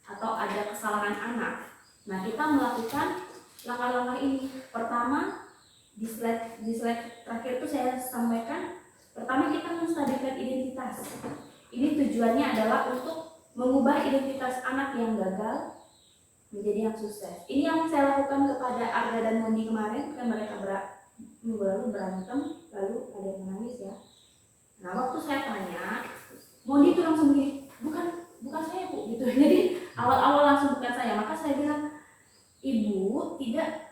atau ada kesalahan anak, nah kita melakukan langkah-langkah ini. Pertama, di slide terakhir itu saya sampaikan, pertama kita menstabilkan identitas. Ini tujuannya adalah untuk mengubah identitas anak yang gagal menjadi yang sukses. Ini yang saya lakukan kepada Arga dan Mondi kemarin, kan mereka minggu lalu berantem, lalu ada yang menangis ya. Nah, waktu saya tanya, Mondi itu langsung begini, bukan saya Bu, gitu. Jadi awal-awal langsung bukan saya. Maka saya bilang, Ibu tidak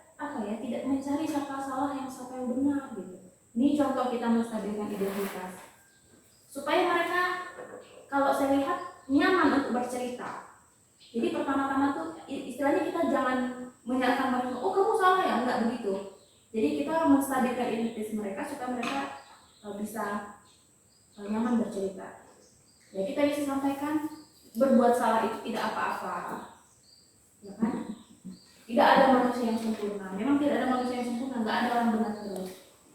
mencari siapa salah yang siapa yang benar gitu. Ini contoh kita menstabilkan identitas. Supaya mereka, kalau saya lihat, nyaman untuk bercerita. Jadi pertama-tama tuh istilahnya kita jangan menyalahkan mereka, oh kamu salah ya, enggak begitu. Jadi kita menstabilkan identitas mereka supaya mereka bisa nyaman bercerita. Ya, kita bisa sampaikan berbuat salah itu tidak apa-apa, ya kan? Tidak ada manusia yang sempurna. Memang tidak ada manusia yang sempurna, nggak ada orang benar terus.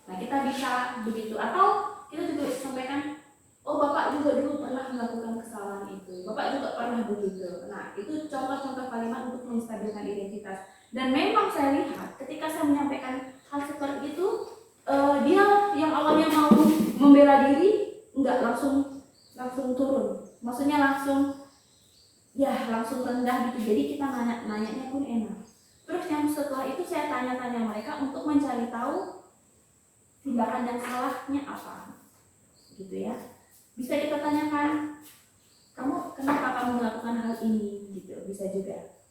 Nah, kita bisa begitu. Atau kita juga bisa sampaikan, oh Bapak juga dulu pernah melakukan kesalahan itu, Bapak juga pernah begitu. Nah, itu contoh-contoh kalimat untuk menstabilkan identitas. Dan memang saya lihat ketika saya menyampaikan hal seperti itu, dia yang awalnya mau membela diri nggak langsung turun, maksudnya langsung rendah gitu. Jadi kita nanya pun enak. Terus yang setelah itu saya tanya-tanya mereka untuk mencari tahu tindakan yang salahnya apa, gitu ya. Bisa kita tanyakan, kenapa kamu melakukan hal ini, gitu, bisa juga.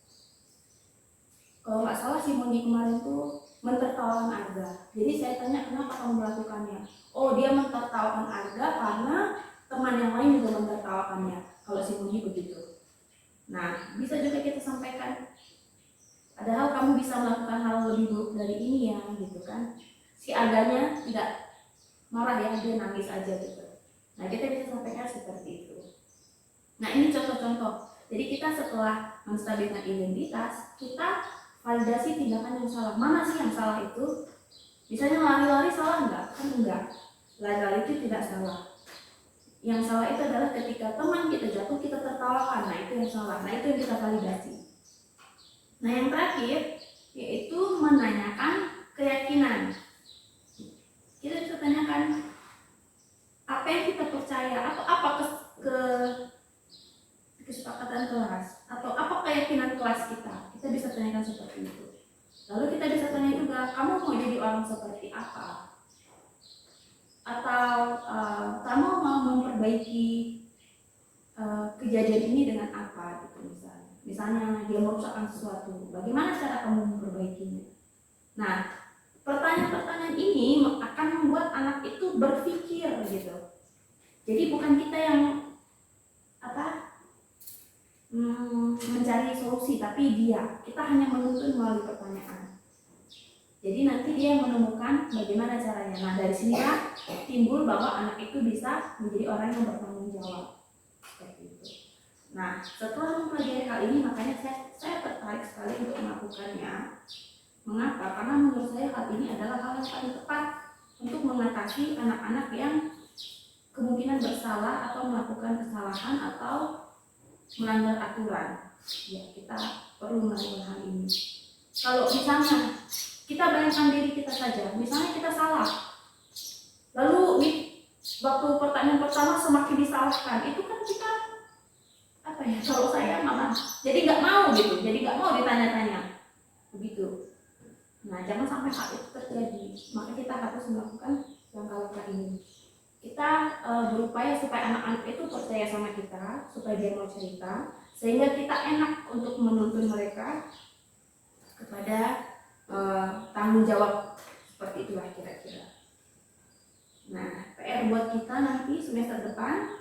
Kalau nggak salah si Mondi kemarin tuh mentertawakan Arga. Jadi saya tanya kenapa kamu melakukannya. Oh, dia mentertawakan Arga karena teman yang lain juga mentertawakannya. Kalau si Mondi begitu. Nah, bisa juga kita sampaikan, padahal kamu bisa melakukan hal lebih buruk dari ini ya, gitu kan. Si Arganya tidak marah ya, dia nangis aja gitu. Nah, kita bisa sampaikan seperti itu. Nah, ini contoh-contoh. Jadi kita setelah menstabilkan identitas, kita validasi tindakan yang salah. Mana sih yang salah itu? Misalnya lari-lari salah enggak? Kan enggak. Lari-lari itu tidak salah. Yang salah itu adalah ketika teman kita jatuh kita tertawakan. Nah itu yang salah. Nah itu yang kita validasi. Nah yang terakhir yaitu menanyakan keyakinan. Kita bisa tanyakan apa yang kita percaya atau apa kesepakatan kelas atau apa keyakinan kelas kita. Kita bisa tanyakan seperti itu. Lalu kita bisa tanya juga, kamu mau jadi orang seperti apa? Atau kamu mau memperbaiki kejadian ini dengan apa gitu misalnya. Misalnya dia merusakkan sesuatu, bagaimana cara kamu memperbaikinya? Nah, pertanyaan-pertanyaan ini akan membuat anak itu berpikir gitu. Jadi bukan kita yang mencari solusi, tapi kita hanya menuntun melalui pertanyaan. Jadi nanti dia menemukan bagaimana caranya. Nah dari sinilah timbul bahwa anak itu bisa menjadi orang yang bertanggung jawab seperti itu. Nah setelah mempelajari hal ini makanya saya tertarik sekali untuk melakukannya. Mengapa? Karena menurut saya hal ini adalah hal yang paling tepat untuk mengatasi anak-anak yang kemungkinan bersalah atau melakukan kesalahan atau melanggar aturan. Ya, kita perlu melakukan hal ini. Kalau misalnya kita bayangkan diri kita saja, misalnya kita salah, lalu waktu pertanyaan pertama semakin disalahkan, itu kan kita kalau saya malah jadi nggak mau gitu, jadi nggak mau ditanya-tanya begitu. Nah jangan sampai hal itu terjadi, maka kita harus melakukan langkah-langkah ini. Kita berupaya supaya anak-anak itu percaya sama kita, supaya dia mau cerita, sehingga kita enak untuk menuntun mereka kepada tanggung jawab seperti itulah kira-kira. Nah, PR buat kita nanti semester depan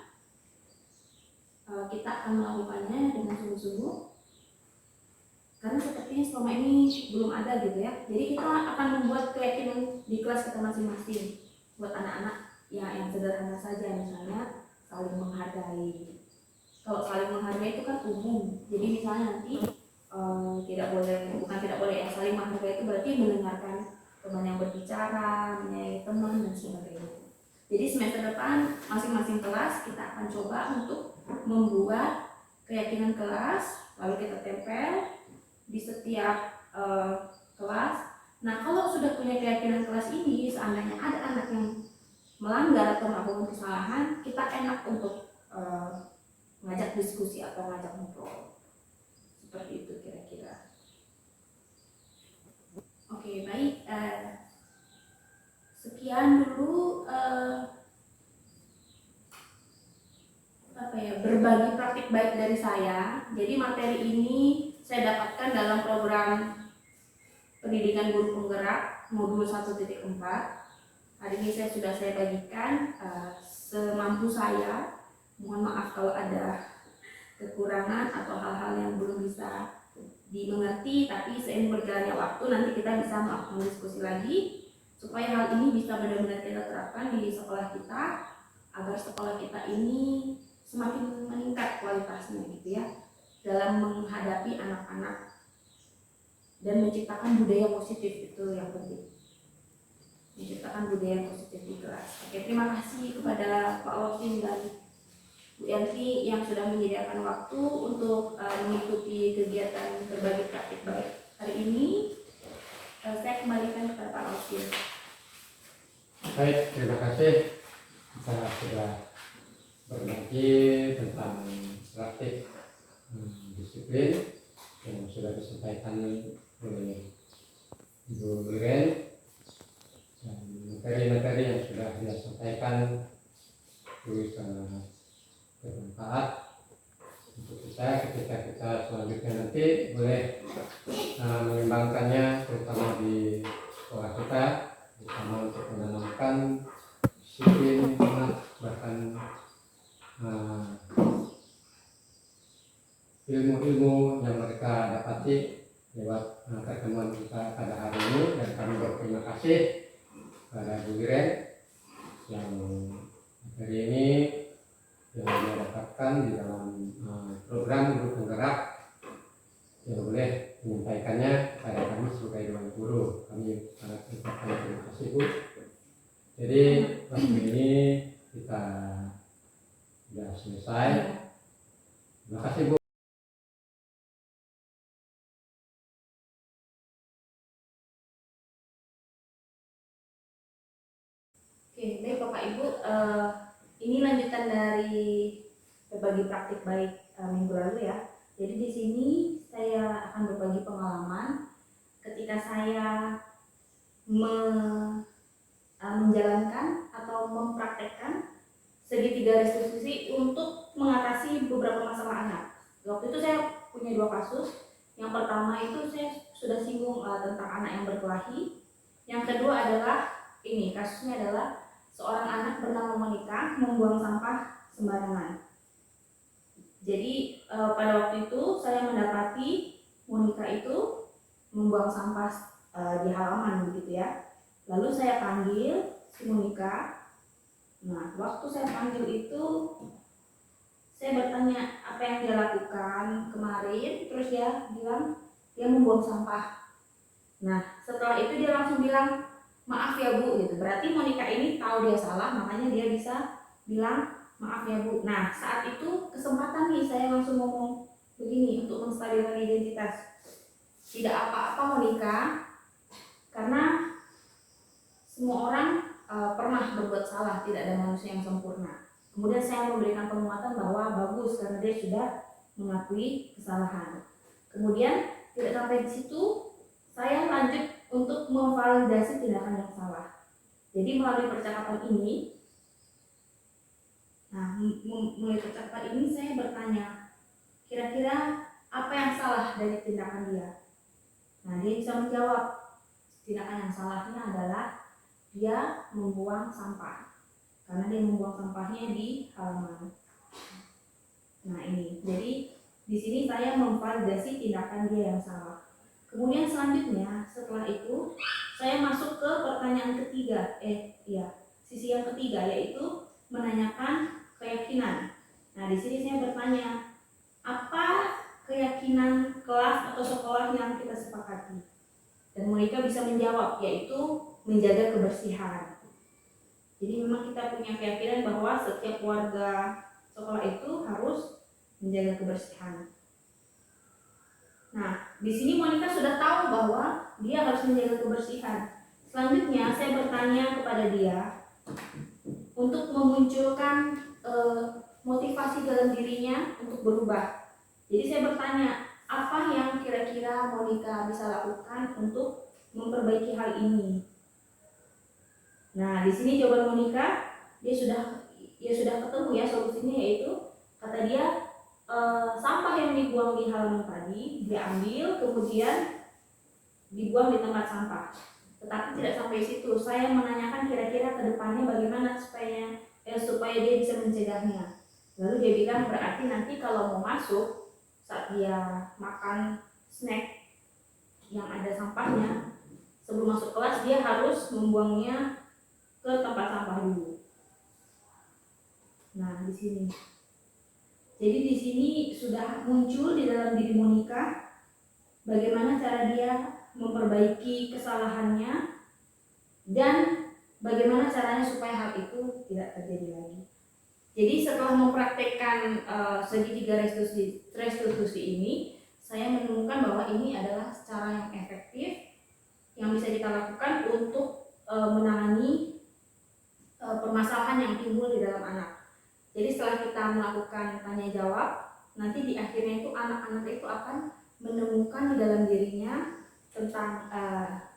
kita akan melakukannya dengan sungguh-sungguh, karena sepertinya selama ini belum ada gitu ya. Jadi kita akan membuat keyakinan di kelas kita masing-masing buat anak-anak yang sederhana saja, misalnya saling menghargai. Kalau saling menghargai itu kan umum, jadi misalnya nanti tidak boleh ya, saling menghargai itu berarti mendengarkan teman yang berbicara, menyayangi teman dan sebagainya. Jadi semester depan masing-masing kelas kita akan coba untuk membuat keyakinan kelas, lalu kita tempel di setiap kelas. Nah kalau sudah punya keyakinan kelas ini, seandainya ada anak yang melanggar atau melakukan kesalahan, kita enak untuk ngajak diskusi atau ngajak ngobrol. Seperti itu kira-kira. Oke, baik. Sekian dulu berbagi praktik baik dari saya. Jadi materi ini saya dapatkan dalam program pendidikan guru penggerak modul 1.4. Hari ini saya bagikan semampu saya. Mohon maaf kalau ada kekurangan atau hal-hal yang belum bisa dimengerti, tapi seiring berjalannya waktu nanti kita bisa melakukan diskusi lagi supaya hal ini bisa benar-benar kita terapkan di sekolah kita, agar sekolah kita ini semakin meningkat kualitasnya gitu ya, dalam menghadapi anak-anak dan menciptakan budaya positif. Itu yang penting, menciptakan budaya positif di kelas. Oke, terima kasih kepada Pak Losin dan Bu Yanti yang sudah menyediakan waktu untuk mengikuti kegiatan berbagi praktik baik hari ini. Saya kembalikan kepada Pak Losin. Baik, terima kasih. Kita sudah berbagi tentang praktik disiplin yang sudah disampaikan oleh Ibu Liren, dan materi-materi yang sudah dia sampaikan itu sangat bermanfaat untuk kita ketika kita selanjutnya nanti boleh mengembangkannya, terutama di sekolah kita, terutama untuk menanamkan disiplin, bahkan ilmu-ilmu yang mereka dapati lewat pertemuan kita pada hari ini. Dan kami berterima kasih pada Bu Liren yang hari ini yang dia dapatkan di dalam program guru penggerak, yang boleh menyampaikannya kepada kami sebagai dewan guru. Kami sangat terima kasih Bu. Jadi waktu ini kita Sudah selesai. Iya. Terima kasih Bu. Oke, baik Bapak Ibu, ini lanjutan dari berbagi praktik baik minggu lalu ya. Jadi di sini saya akan berbagi pengalaman ketika saya menjalankan atau mempraktekkan segitiga restitusi untuk mengatasi beberapa masalah anak. Waktu itu saya punya 2 kasus. Yang pertama itu saya sudah singgung tentang anak yang berkelahi. Yang kedua adalah ini, kasusnya adalah seorang anak bernama Monica membuang sampah sembarangan. Jadi pada waktu itu saya mendapati Monica itu membuang sampah di halaman begitu ya. Lalu saya panggil si Monica. Nah, waktu saya panggil itu saya bertanya apa yang dia lakukan kemarin, terus dia bilang dia membuang sampah. Nah, setelah itu dia langsung bilang maaf ya Bu gitu. Berarti Monica ini tahu dia salah, makanya dia bisa bilang maaf ya Bu. Nah, saat itu kesempatan nih saya langsung ngomong begini untuk menstabilkan identitas. Tidak apa-apa Monica, karena semua orang pernah berbuat salah, tidak ada manusia yang sempurna. Kemudian saya memberikan penguatan bahwa bagus karena dia sudah mengakui kesalahan. Kemudian tidak sampai di situ, saya lanjut untuk memvalidasi tindakan yang salah. Jadi melalui percakapan ini, melalui percakapan ini saya bertanya, kira-kira apa yang salah dari tindakan dia? Nah, dia bisa menjawab, tindakan yang salahnya adalah dia membuang sampah, karena dia membuang sampahnya di halaman. Nah ini, jadi di sini saya memvalidasi tindakan dia yang salah. Kemudian selanjutnya setelah itu saya masuk ke pertanyaan ketiga, sisi yang ketiga yaitu menanyakan keyakinan. Nah di sini saya bertanya, apa keyakinan kelas atau sekolah yang kita sepakati? Dan mereka bisa menjawab, yaitu menjaga kebersihan. Jadi memang kita punya keyakinan bahwa setiap warga sekolah itu harus menjaga kebersihan. Nah, di sini Monica sudah tahu bahwa dia harus menjaga kebersihan. Selanjutnya saya bertanya kepada dia untuk memunculkan motivasi dalam dirinya untuk berubah. Jadi saya bertanya, apa yang kira-kira Monica bisa lakukan untuk memperbaiki hal ini? Nah, di sini jawaban Monica, dia sudah ketemu ya solusinya, yaitu kata dia sampah yang dibuang di halaman tadi dia ambil kemudian dibuang di tempat sampah. Tetapi tidak sampai situ, saya menanyakan kira-kira ke depannya bagaimana supaya dia bisa mencegahnya. Lalu dia bilang berarti nanti kalau mau masuk saat dia makan snack yang ada sampahnya, sebelum masuk kelas dia harus membuangnya ke tempat sampah dulu. Nah, di sini. Jadi di sini sudah muncul di dalam diri Monica bagaimana cara dia memperbaiki kesalahannya dan bagaimana caranya supaya hal itu tidak terjadi lagi. Jadi setelah mempraktekkan segitiga restitusi ini, saya menemukan bahwa ini adalah cara yang efektif yang bisa kita lakukan untuk menangani permasalahan yang timbul di dalam anak. Jadi setelah kita melakukan tanya jawab, nanti di akhirnya itu anak-anak itu akan menemukan di dalam dirinya tentang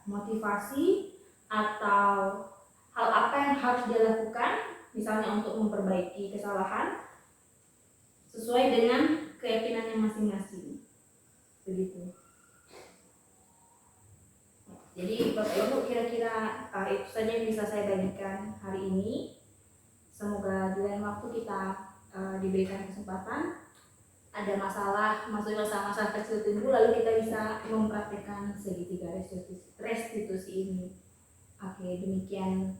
motivasi atau hal apa yang harus dia lakukan, misalnya untuk memperbaiki kesalahan sesuai dengan keyakinannya masing-masing. Begitu. Jadi Bapak Ibu, kira-kira itu saja yang bisa saya bagikan hari ini. Semoga di lain waktu kita diberikan kesempatan, ada masalah kecil timbul, lalu kita bisa mempraktikkan segitiga restitusi ini. Oke, demikian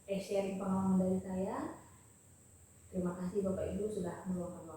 sharing pengalaman dari saya. Terima kasih Bapak Ibu sudah meluangkan